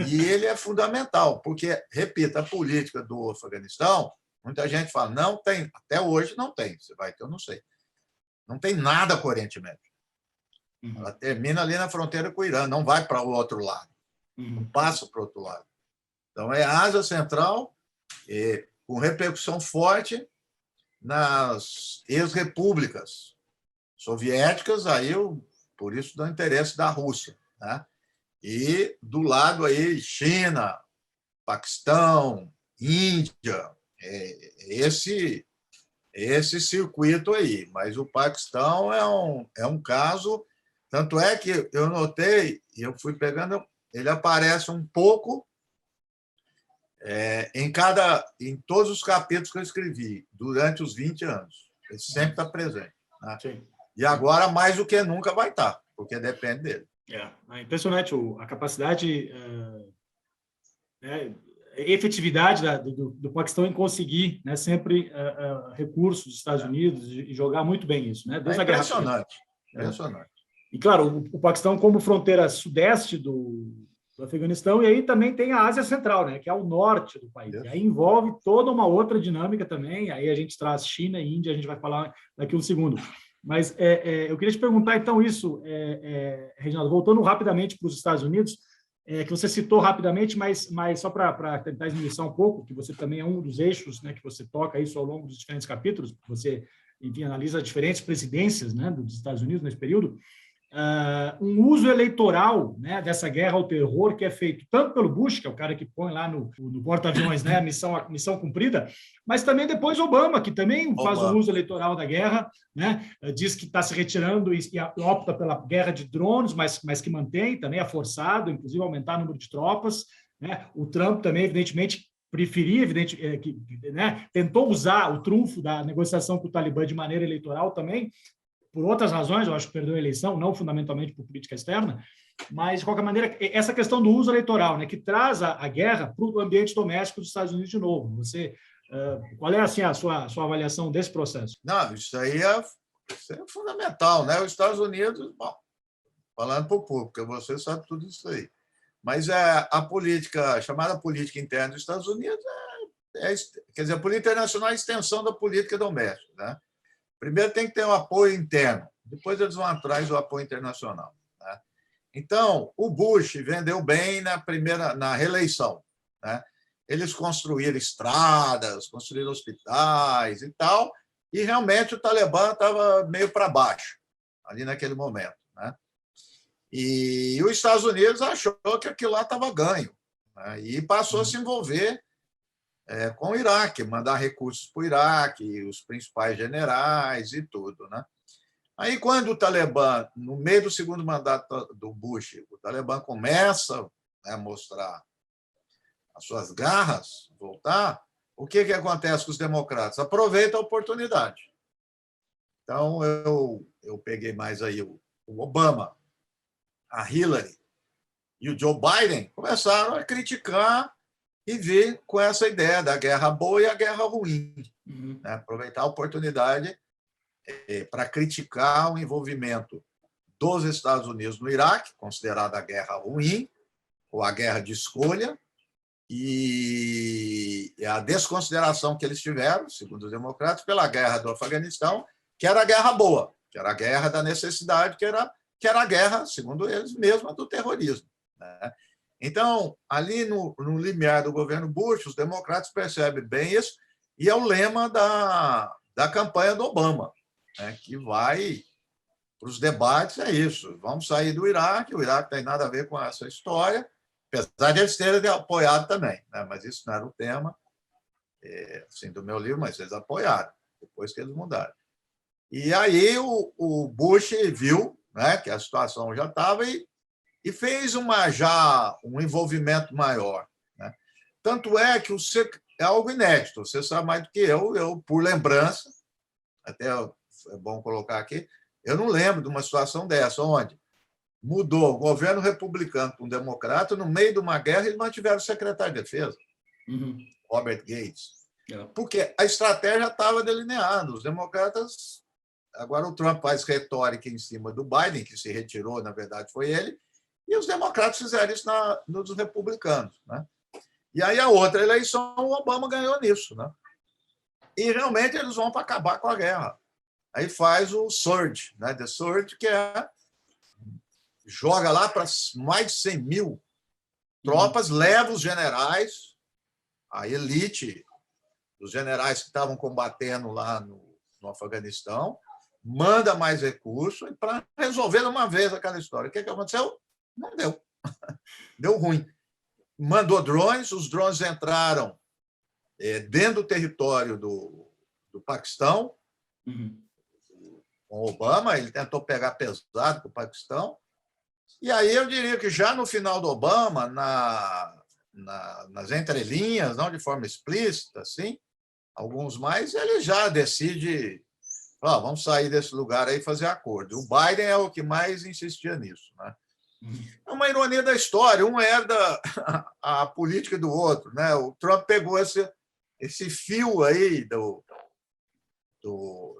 e ele é fundamental, porque, repito, a política do Afeganistão, muita gente fala, não tem, até hoje não tem, você vai ter, eu não sei, não tem nada com o Oriente Médio. Ela termina ali na fronteira com o Irã, não vai para o outro lado, não passa para o outro lado. Então, é a Ásia Central, com repercussão forte nas ex-repúblicas soviéticas, aí por isso do interesse da Rússia, né? E do lado aí China, Paquistão, Índia, esse circuito aí. Mas o Paquistão é um caso, tanto é que eu notei, e eu fui pegando, ele aparece um pouco em todos os capítulos que eu escrevi durante os 20 anos. Ele sempre está presente. Né? Sim. E agora, mais do que nunca, vai estar, porque depende dele. É impressionante a capacidade, né, a efetividade do Paquistão em conseguir, né, sempre recursos dos Estados Unidos e jogar muito bem isso, né? Desde a Guerra Fria. Impressionante. E, claro, o Paquistão como fronteira sudeste do Afeganistão, e aí também tem a Ásia Central, né, que é o norte do país. E aí envolve toda uma outra dinâmica também, aí a gente traz China e Índia, a gente vai falar daqui um segundo. Mas eu queria te perguntar, então, isso, Reginaldo, voltando rapidamente para os Estados Unidos, que você citou rapidamente, mas só para tentar esmiuçar um pouco, que você também é um dos eixos, né, que você toca isso ao longo dos diferentes capítulos, você, enfim, analisa diferentes presidências, né, dos Estados Unidos nesse período, um uso eleitoral, né, dessa guerra ao terror que é feito tanto pelo Bush, que é o cara que põe lá no porta-aviões, né, a missão cumprida, mas também depois Obama, que também faz um uso eleitoral da guerra, né, diz que está se retirando e opta pela guerra de drones, mas que mantém, também é forçado, inclusive aumentar o número de tropas, né? O Trump também, evidentemente, preferia, né, tentou usar o trunfo da negociação com o Talibã de maneira eleitoral também, por outras razões, eu acho que perdeu a eleição, não fundamentalmente por política externa, mas, de qualquer maneira, essa questão do uso eleitoral, né, que traz a guerra para o ambiente doméstico dos Estados Unidos de novo. Você, qual é assim, a sua avaliação desse processo? Não, isso aí é fundamental, né? Os Estados Unidos, bom, falando para o público, você sabe tudo isso aí, mas a política, chamada política interna dos Estados Unidos, quer dizer, a política internacional é a extensão da política doméstica, né? Primeiro tem que ter um apoio interno, depois eles vão atrás do apoio internacional. Né? Então, o Bush vendeu bem na reeleição. Né? Eles construíram estradas, construíram hospitais e tal, e realmente o Talibã estava meio para baixo, ali naquele momento. Né? E os Estados Unidos achou que aquilo lá estava ganho, né? E passou a se envolver com o Iraque, mandar recursos para o Iraque, os principais generais e tudo. Né? Aí, quando o Talibã, no meio do segundo mandato do Bush, o Talibã começa a mostrar as suas garras, voltar, o que acontece com os democratas? Aproveitam a oportunidade. Então, eu peguei mais aí o Obama, a Hillary e o Joe Biden começaram a criticar e vir com essa ideia da guerra boa e a guerra ruim. Né? Aproveitar a oportunidade para criticar o envolvimento dos Estados Unidos no Iraque, considerada a guerra ruim, ou a guerra de escolha, e a desconsideração que eles tiveram, segundo os democratas, pela guerra do Afeganistão, que era a guerra boa, que era a guerra da necessidade, que era a guerra, segundo eles, mesma do terrorismo. Né? Então, ali no limiar do governo Bush, os democratas percebem bem isso, e é o lema da campanha do Obama, né, que vai para os debates, é isso, vamos sair do Iraque, o Iraque não tem nada a ver com essa história, apesar de eles terem apoiado também, né, mas isso não era o tema assim, do meu livro, mas eles apoiaram, depois que eles mudaram. E aí o Bush viu, né, que a situação já estava e fez um envolvimento maior. Né? Tanto é que é algo inédito, você sabe mais do que eu, por lembrança, até é bom colocar aqui, eu não lembro de uma situação dessa, onde mudou o governo republicano para um democrata, no meio de uma guerra, eles mantiveram o secretário de defesa, Robert Gates. Porque a estratégia estava delineada, os democratas... Agora o Trump faz retórica em cima do Biden, que se retirou, na verdade foi ele, e os democratas fizeram isso nos republicanos. Né? E aí a outra eleição, o Obama ganhou nisso. Né? E realmente eles vão para acabar com a guerra. Aí faz o Surge, né? The Surge, que joga lá para mais de 100 mil tropas, leva os generais, a elite dos generais que estavam combatendo lá no Afeganistão, manda mais recursos para resolver de uma vez aquela história. O que aconteceu? Não deu. Deu ruim. Mandou drones, os drones entraram dentro do território do Paquistão, com Obama, ele tentou pegar pesado com o Paquistão, E aí eu diria que já no final do Obama, nas entrelinhas, não de forma explícita, assim, alguns mais, ele já decide, vamos sair desse lugar aí e fazer acordo. O Biden é o que mais insistia nisso, né? É uma ironia da história, um herda a política do outro, né? O Trump pegou esse fio aí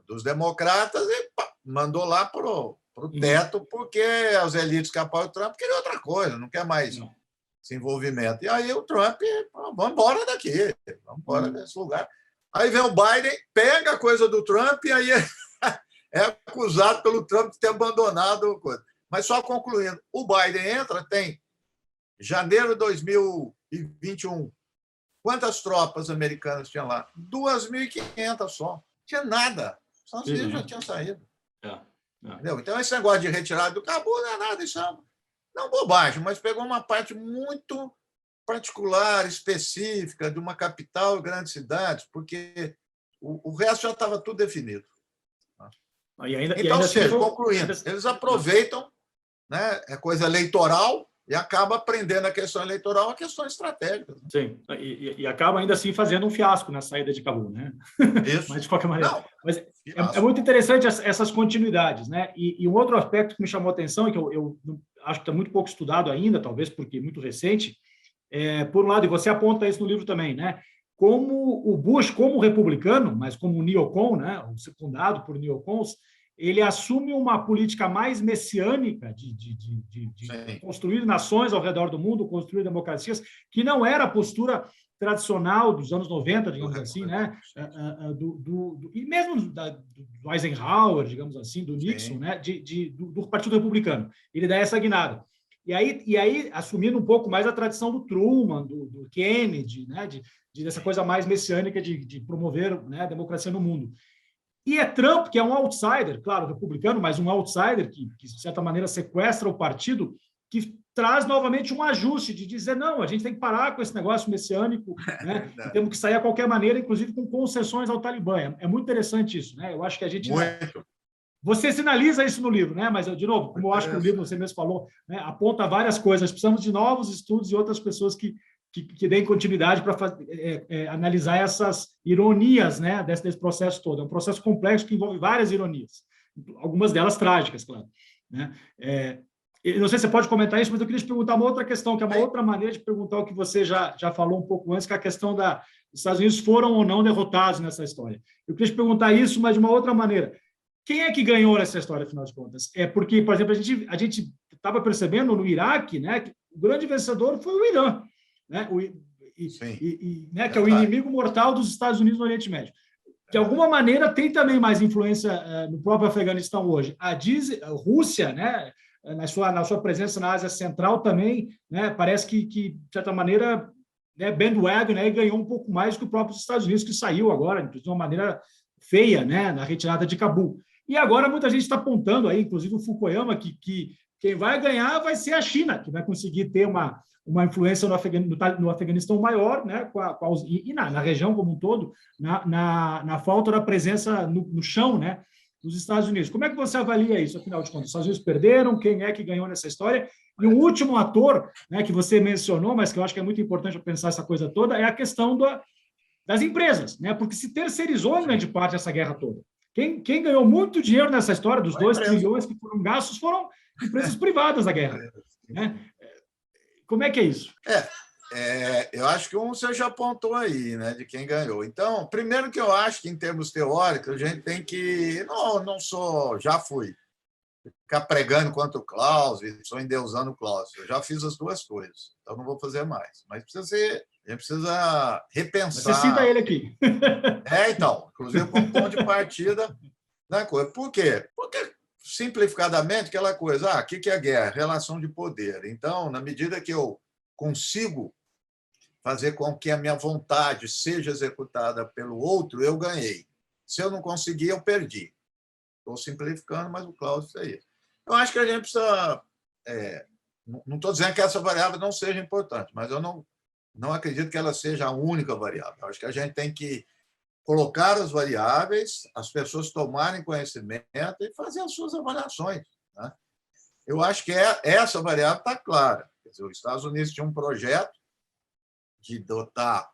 dos democratas e mandou lá para o teto, porque as elites que apoiam o Trump queriam outra coisa, não quer mais esse envolvimento. E aí o Trump, vamos embora daqui, vamos embora desse lugar. Aí vem o Biden, pega a coisa do Trump e aí é acusado pelo Trump de ter abandonado a coisa. Mas só concluindo, o Biden entra, tem janeiro de 2021. Quantas tropas americanas tinha lá? 2.500 só. Não tinha nada. Os Estados Unidos já tinham saído. Entendeu? Então, esse negócio de retirada do Cabo não é nada, isso não bobagem, mas pegou uma parte muito particular, específica, de uma capital e grandes cidades, porque o resto já estava tudo definido. Então, ou seja, concluindo, eles aproveitam, né, é coisa eleitoral e acaba aprendendo a questão eleitoral, a questão estratégica. Sim, e acaba ainda assim fazendo um fiasco na saída de Cabul, né? Isso. Mas de qualquer maneira. Mas é muito interessante essas continuidades, né? E um outro aspecto que me chamou a atenção, e que eu acho que está muito pouco estudado ainda, talvez porque é muito recente, por um lado, e você aponta isso no livro também, né? Como o Bush, como republicano, mas como neocon, né? Secundado por neocons, ele assume uma política mais messiânica de construir nações ao redor do mundo, construir democracias, que não era a postura tradicional dos anos 90, digamos assim, né? E mesmo do Eisenhower, digamos assim, do Nixon, né? Do Partido Republicano. Ele dá essa guinada. E aí, assumindo um pouco mais a tradição do Truman, do Kennedy, né? Dessa coisa mais messiânica de promover, né, a democracia no mundo. E é Trump, que é um outsider, claro, republicano, mas um outsider que, de certa maneira, sequestra o partido, que traz novamente um ajuste de dizer, não, a gente tem que parar com esse negócio messiânico, né? E temos que sair a qualquer maneira, inclusive com concessões ao Talibã. É muito interessante isso, né? Eu acho que a gente... Você sinaliza isso no livro, né? Mas, de novo, como eu acho que o livro, você mesmo falou, né, aponta várias coisas. Precisamos de novos estudos e outras pessoas que deem continuidade para analisar essas ironias, né, desse processo todo. É um processo complexo que envolve várias ironias, algumas delas trágicas, claro. Né? Eu não sei se você pode comentar isso, mas eu queria te perguntar uma outra questão, que é uma outra maneira de perguntar o que você já falou um pouco antes, que é a questão dos Estados Unidos foram ou não derrotados nessa história. Eu queria te perguntar isso, mas de uma outra maneira. Quem é que ganhou nessa história, afinal de contas? Porque, por exemplo, a gente estava percebendo no Iraque, né, que o grande vencedor foi o Irã, né? Né, que é o inimigo mortal dos Estados Unidos no Oriente Médio. De alguma maneira, tem também mais influência no próprio Afeganistão hoje. A Rússia, né, na sua presença na Ásia Central também, né, parece que, de certa maneira, né, bandwagon, né, ganhou um pouco mais que o próprio Estados Unidos, que saiu agora, de uma maneira feia, né, na retirada de Cabul. E agora muita gente está apontando aí, inclusive o Fukuyama, que quem vai ganhar vai ser a China, que vai conseguir ter uma influência no Afeganistão maior, né, na região como um todo, na falta da presença no chão, né, dos Estados Unidos. Como é que você avalia isso, afinal de contas? Os Estados Unidos perderam, quem é que ganhou nessa história? E um último ator, né, que você mencionou, mas que eu acho que é muito importante pensar essa coisa toda, é a questão das empresas, né, porque se terceirizou em grande parte essa guerra toda. Quem ganhou muito dinheiro nessa história, dos 2 trilhões que foram gastos, foram empresas privadas da guerra. Né? Como é que é isso? Eu acho que você já apontou aí, né, de quem ganhou. Então, primeiro que eu acho que, em termos teóricos, a gente tem que... já fui ficar pregando contra o Clausewitz e só endeusando o Clausewitz. Eu já fiz as duas coisas, então não vou fazer mais. Mas a gente precisa repensar... Você cita ele aqui. Então, inclusive como ponto de partida da coisa. Por quê? Porque, simplificadamente, aquela coisa, o que é guerra? Relação de poder. Então, na medida que eu consigo fazer com que a minha vontade seja executada pelo outro, eu ganhei. Se eu não conseguir, eu perdi. Estou simplificando, mas o Claudio é isso. Eu acho que a gente precisa... não estou dizendo que essa variável não seja importante, mas eu não acredito que ela seja a única variável. Eu acho que a gente tem que colocar as variáveis, as pessoas tomarem conhecimento e fazer as suas avaliações. Né? Eu acho que essa variável está clara. Quer dizer, os Estados Unidos tinha um projeto de dotar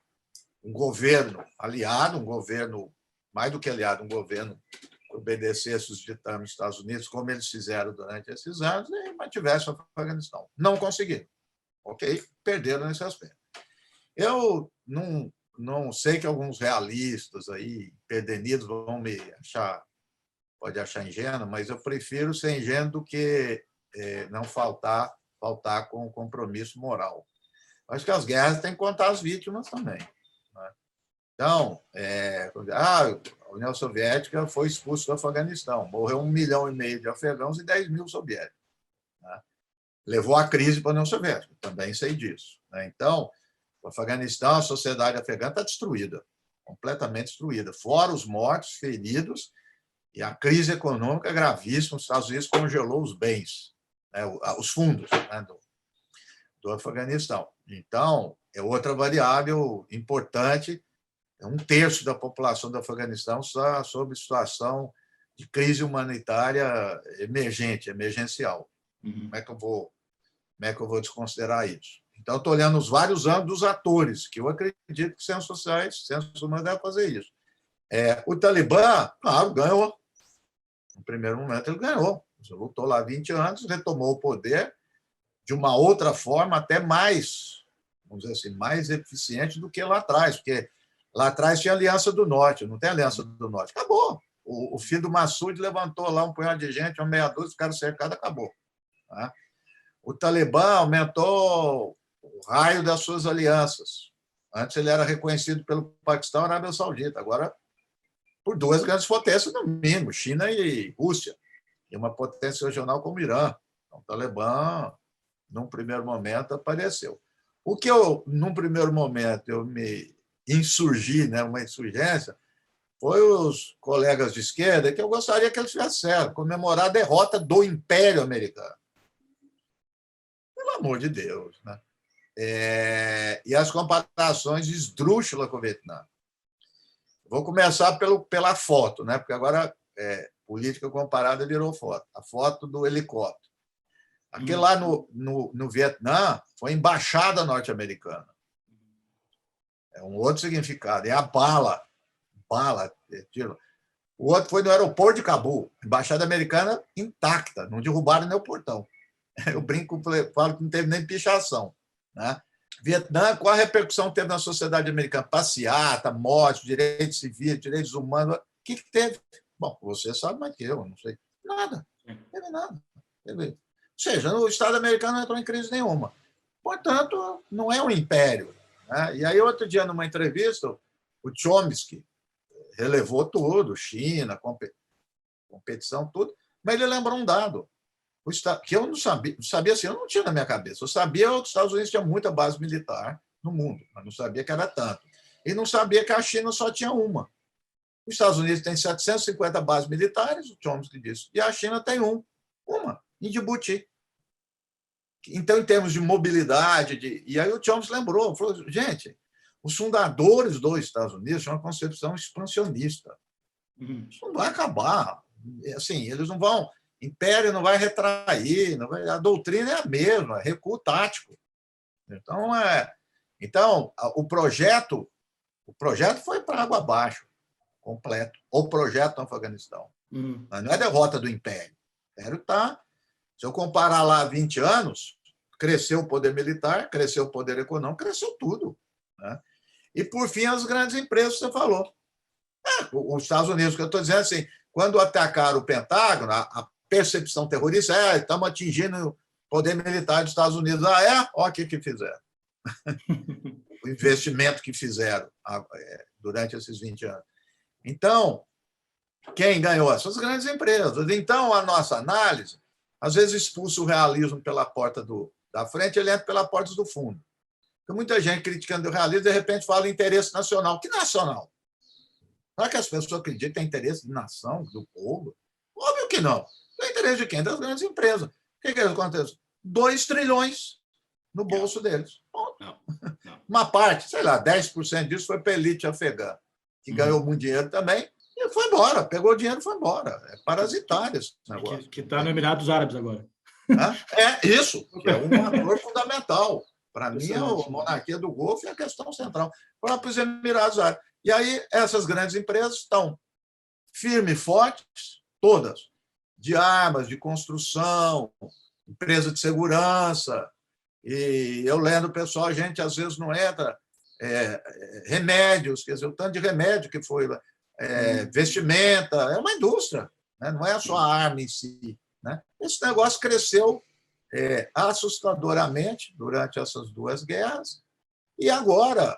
um governo aliado, um governo, mais do que aliado, um governo que obedecesse os ditames dos Estados Unidos, como eles fizeram durante esses anos, e mantivesse o Afeganistão. Não conseguiram. Ok? Perderam nesse aspecto. Eu não sei que alguns realistas aí, pedenidos, vão me achar, pode achar ingênuo, mas eu prefiro ser ingênuo do que não faltar com compromisso moral. Acho que as guerras têm que contar as vítimas também. Né? Então, a União Soviética foi expulsa do Afeganistão, morreu 1,5 milhão de afegãos e 10 mil soviéticos. Né? Levou à crise para a União Soviética, também sei disso. Né? Então, o Afeganistão, a sociedade afegã está destruída, completamente destruída, fora os mortos, feridos, e a crise econômica gravíssima. Os Estados Unidos congelou os bens, né, os fundos, né, do Afeganistão. Então, é outra variável importante. 1/3 da população do Afeganistão está sob situação de crise humanitária emergencial. Como é que eu vou desconsiderar isso? Então, estou olhando os vários âmbitos dos atores, que eu acredito que ciências sociais, ciências humanas devem fazer isso. O Talibã, claro, ganhou. No primeiro momento, ele ganhou. Ele lutou lá 20 anos, retomou o poder de uma outra forma, até mais, vamos dizer assim, mais eficiente do que lá atrás, porque lá atrás tinha Aliança do Norte, não tem Aliança do Norte. Acabou. O filho do Massoud levantou lá um punhado de gente, uma meia dúzia, ficaram cercados, acabou. Tá? O Talibã aumentou o raio das suas alianças. Antes ele era reconhecido pelo Paquistão e Arábia Saudita, agora por duas grandes potências no mínimo, China e Rússia, e uma potência regional como o Irã. Então, o Talibã, num primeiro momento, apareceu. O que num primeiro momento, eu me insurgi, né, uma insurgência, foi os colegas de esquerda que eu gostaria que eles fizessem comemorar a derrota do Império Americano. Pelo amor de Deus. Né? E as comparações esdrúxulas com o Vietnã. Vou começar pela foto, né? Porque agora política comparada virou foto. A foto do helicóptero. Aquele lá no Vietnã foi embaixada norte-americana. É um outro significado. É a bala. Tiro. O outro foi no aeroporto de Cabul. Embaixada americana intacta. Não derrubaram nem o portão. Eu brinco, falo que não teve nem pichação. Né? Vietnã, qual a repercussão teve na sociedade americana? Passeata, morte, direitos civis, direitos humanos. O que teve? Bom, você sabe mais que eu, não sei. Nada. Não teve nada. Ou seja, o Estado americano não entrou em crise nenhuma. Portanto, não é um império. Né? E aí, outro dia, numa entrevista, o Chomsky relevou tudo, China, competição, tudo, mas ele lembrou um dado. Que eu não sabia assim, eu não tinha na minha cabeça. Eu sabia que os Estados Unidos tinham muita base militar no mundo, mas não sabia que era tanto. E não sabia que a China só tinha uma. Os Estados Unidos têm 750 bases militares, o Chomsky disse, e a China tem uma, em Djibouti. Então, em termos de mobilidade, e aí o Chomsky lembrou, falou, gente, os fundadores dos Estados Unidos tinham uma concepção expansionista. Isso não vai acabar. Assim, eles não vão... Império não vai retrair, a doutrina é a mesma, é recuo tático. Então, o projeto foi para água abaixo, completo. O projeto no Afeganistão. Mas não é derrota do Império. O Império está... Se eu comparar lá 20 anos, cresceu o poder militar, cresceu o poder econômico, cresceu tudo. Né? E, por fim, as grandes empresas, você falou. Os Estados Unidos, que eu estou dizendo assim, quando atacaram o Pentágono, a percepção terrorista estamos atingindo o poder militar dos Estados Unidos. Olha o que fizeram. O investimento que fizeram durante esses 20 anos. Então, quem ganhou? Essas grandes empresas. Então, a nossa análise, às vezes expulsa o realismo pela porta da frente, ele entra pela porta do fundo. Tem muita gente criticando o realismo, de repente fala interesse nacional. Que nacional? Será que as pessoas acreditam em interesse de nação, do povo? Óbvio que não. É interesse de quem? Das grandes empresas. O que acontece? 2 trilhões no bolso deles. Não. Uma parte, sei lá, 10% disso foi para a elite afegã, que ganhou muito dinheiro também, e foi embora. Pegou o dinheiro e foi embora. É parasitário esse negócio. Que está no Emirados Árabes agora. Né? É isso, que é um ator fundamental. Para mim, a monarquia do Golfo é a questão central. Próprios Emirados Árabes. E aí, essas grandes empresas estão firmes e fortes, todas, de armas, de construção, empresa de segurança. E eu lendo o pessoal, a gente às vezes não entra. Remédios, quer dizer, o tanto de remédio que foi, vestimenta, é uma indústria, né? Não é só a arma em si. Né? Esse negócio cresceu assustadoramente durante essas duas guerras, e agora,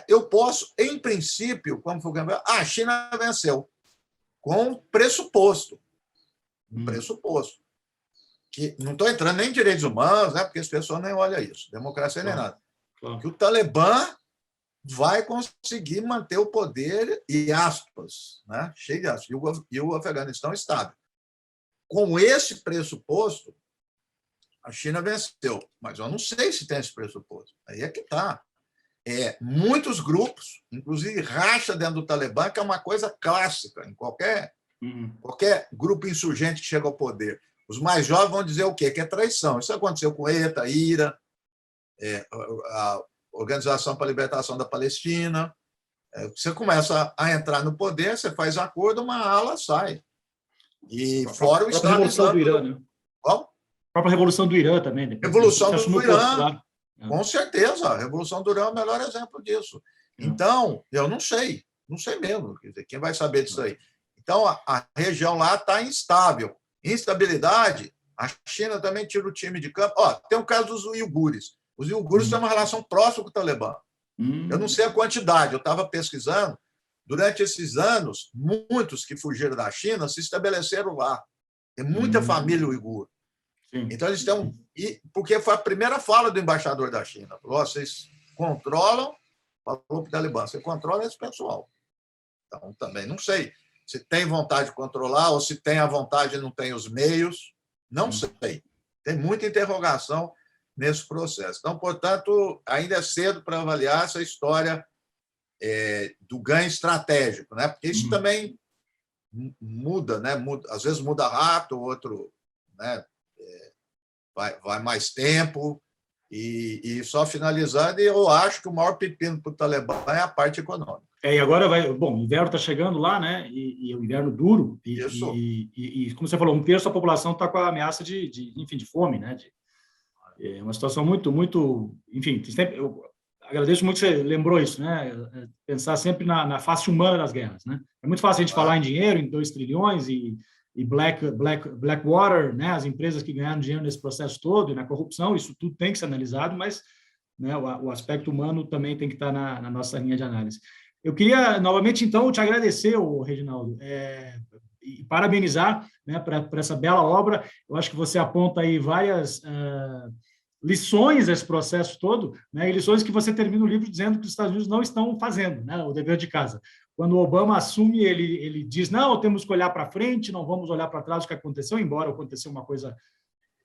eu posso, em princípio, como foi, a China venceu, com pressuposto, que não estou entrando nem em direitos humanos, né? Porque as pessoas nem olham isso, democracia nem nada, que o Talibã vai conseguir manter o poder e aspas, né? Cheio de aspas, e o Afeganistão estável. Com esse pressuposto, a China venceu, mas eu não sei se tem esse pressuposto. Aí é que está. Muitos grupos, inclusive racha dentro do Talibã, que é uma coisa clássica em qualquer grupo insurgente que chega ao poder. Os mais jovens vão dizer o quê? Que é traição. Isso aconteceu com ETA, IRA, a Organização para a Libertação da Palestina. Você começa a entrar no poder, você faz acordo, uma ala sai. E fora o Estado Revolução do Irã, né? Qual? A própria Revolução do Irã também. Revolução do Irã, com certeza. A Revolução do Irã é o melhor exemplo disso. Então, eu não sei mesmo. Quer dizer, quem vai saber disso aí? Então, a região lá está instável. Instabilidade, a China também tira o time de campo. Tem o caso dos uigures. Os uigures têm uma relação próxima com o Talibã. Eu não sei a quantidade, eu estava pesquisando. Durante esses anos, muitos que fugiram da China se estabeleceram lá. Tem muita família uigur. Sim. Então, eles têm porque foi a primeira fala do embaixador da China. Falou: vocês controlam, falou para o Talibã, você controla esse pessoal. Então, também não sei se tem vontade de controlar ou se tem a vontade e não tem os meios. Não sei. Tem muita interrogação nesse processo. Então, portanto, ainda é cedo para avaliar essa história do ganho estratégico, né? Porque isso também muda, né? Às vezes muda rápido, outro, né? Vai mais tempo. E só finalizando, eu acho que o maior pepino para o Talibã é a parte econômica. E agora o inverno está chegando lá, né? E o inverno duro. E como você falou, um terço da população está com a ameaça de fome, né? É uma situação muito, muito, enfim. Eu agradeço muito que você lembrou isso, né? Pensar sempre na face humana das guerras, né? É muito fácil a gente falar em dinheiro, em 2 trilhões e Blackwater, né? As empresas que ganharam dinheiro nesse processo todo e na corrupção, isso tudo tem que ser analisado, mas, né, o aspecto humano também tem que estar na nossa linha de análise. Eu queria, novamente, então, te agradecer, Reginaldo, e parabenizar, né, por essa bela obra. Eu acho que você aponta aí várias lições desse processo todo, né, e lições que você termina o livro dizendo que os Estados Unidos não estão fazendo, né, o dever de casa. Quando o Obama assume, ele diz, não, temos que olhar para frente, não vamos olhar para trás o que aconteceu, embora aconteceu uma coisa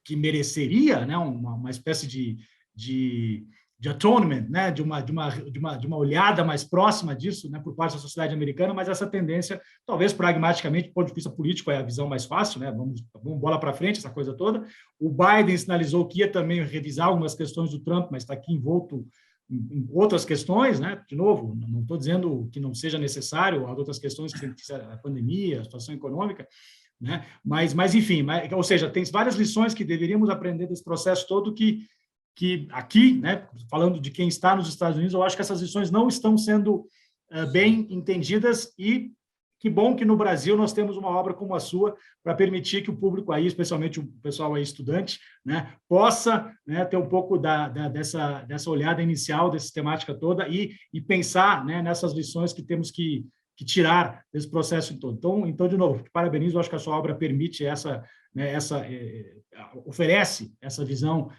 que mereceria, né, uma espécie de atonement, né, de uma olhada mais próxima disso, né, por parte da sociedade americana, mas essa tendência, talvez pragmaticamente, do ponto de vista político, é a visão mais fácil, né, vamos bola para frente, essa coisa toda. O Biden sinalizou que ia também revisar algumas questões do Trump, mas está aqui envolto em outras questões, né? De novo, não estou dizendo que não seja necessário, há outras questões que a pandemia, a situação econômica, né? Mas enfim, ou seja, tem várias lições que deveríamos aprender desse processo todo que aqui, né, falando de quem está nos Estados Unidos, eu acho que essas lições não estão sendo bem entendidas, e que bom que no Brasil nós temos uma obra como a sua para permitir que o público aí, especialmente o pessoal aí estudante, né, possa, né, ter um pouco dessa olhada inicial dessa temática toda e pensar, né, nessas lições que temos que tirar desse processo todo. Então, de novo, parabenizo, eu acho que a sua obra permite oferece essa visão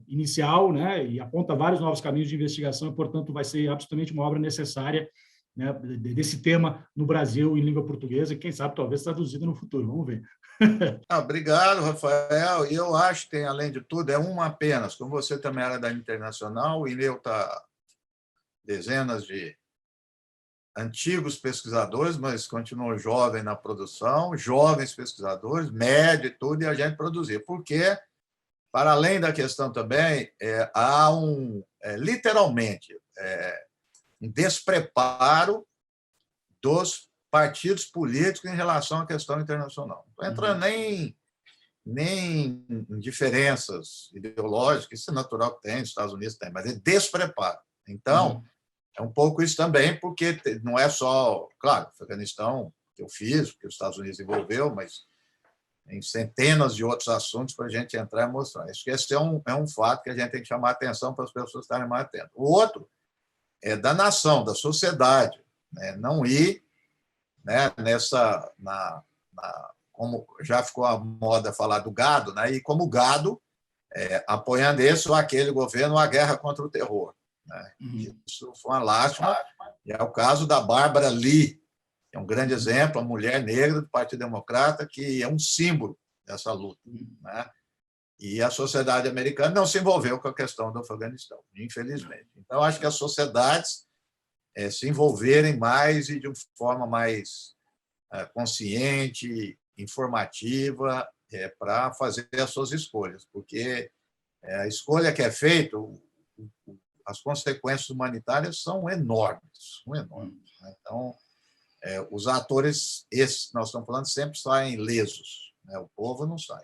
inicial, né, e aponta vários novos caminhos de investigação, e, portanto, vai ser absolutamente uma obra necessária, né, desse tema no Brasil em língua portuguesa, e quem sabe talvez traduzida no futuro. Vamos ver. Obrigado, Rafael. E eu acho que tem, além de tudo, uma apenas. Como você também era da internacional, o e-mail está dezenas de antigos pesquisadores, mas continuam jovens na produção, jovens pesquisadores, médio e tudo, e a gente produzir. Porque, para além da questão também, há literalmente um despreparo dos partidos políticos em relação à questão internacional. Não entra nem em diferenças ideológicas, isso é natural que tem, os Estados Unidos tem, mas é despreparo. Então, é um pouco isso também, porque não é só, claro, o Afeganistão que eu fiz, que os Estados Unidos envolveu, mas em centenas de outros assuntos para a gente entrar e mostrar. Acho que esse é um fato que a gente tem que chamar a atenção para as pessoas estarem mais atentas. O outro é da nação, da sociedade, né? Não ir, né, como já ficou a moda falar do gado, né? E como gado, apoiando esse ou aquele governo, a guerra contra o terror. Né? Isso foi uma lástima. E é o caso da Barbara Lee, que é um grande exemplo, a mulher negra do Partido Democrata, que é um símbolo dessa luta. Né? E a sociedade americana não se envolveu com a questão do Afeganistão, infelizmente. Então, acho que as sociedades se envolverem mais e de uma forma mais consciente, informativa, para fazer as suas escolhas, porque a escolha que é feita, as consequências humanitárias são enormes, né? Então, os atores, esses que nós estamos falando, sempre saem ilesos, né? O povo não sai.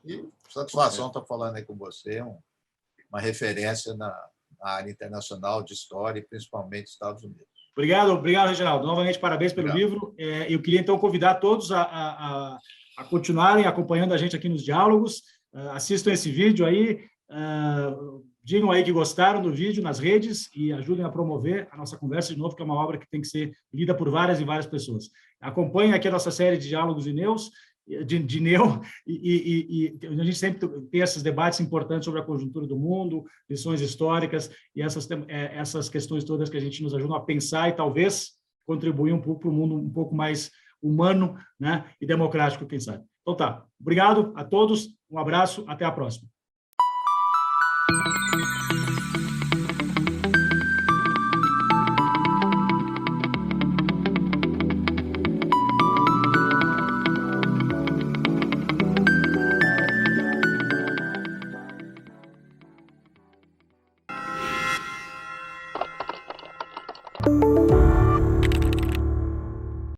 E satisfação estar falando aí com você, uma referência na área internacional de história, e principalmente Estados Unidos. Obrigado, Reginaldo. Novamente, parabéns pelo livro. Eu queria, então, convidar todos a continuarem acompanhando a gente aqui nos diálogos. Assistam esse vídeo aí, digam aí que gostaram do vídeo nas redes e ajudem a promover a nossa conversa de novo, que é uma obra que tem que ser lida por várias e várias pessoas. Acompanhem aqui a nossa série de diálogos de Neo, e a gente sempre tem esses debates importantes sobre a conjuntura do mundo, lições históricas e essas questões todas que a gente nos ajudam a pensar e talvez contribuir um pouco para um mundo um pouco mais humano, né, e democrático, quem sabe. Então tá, obrigado a todos, um abraço, até a próxima.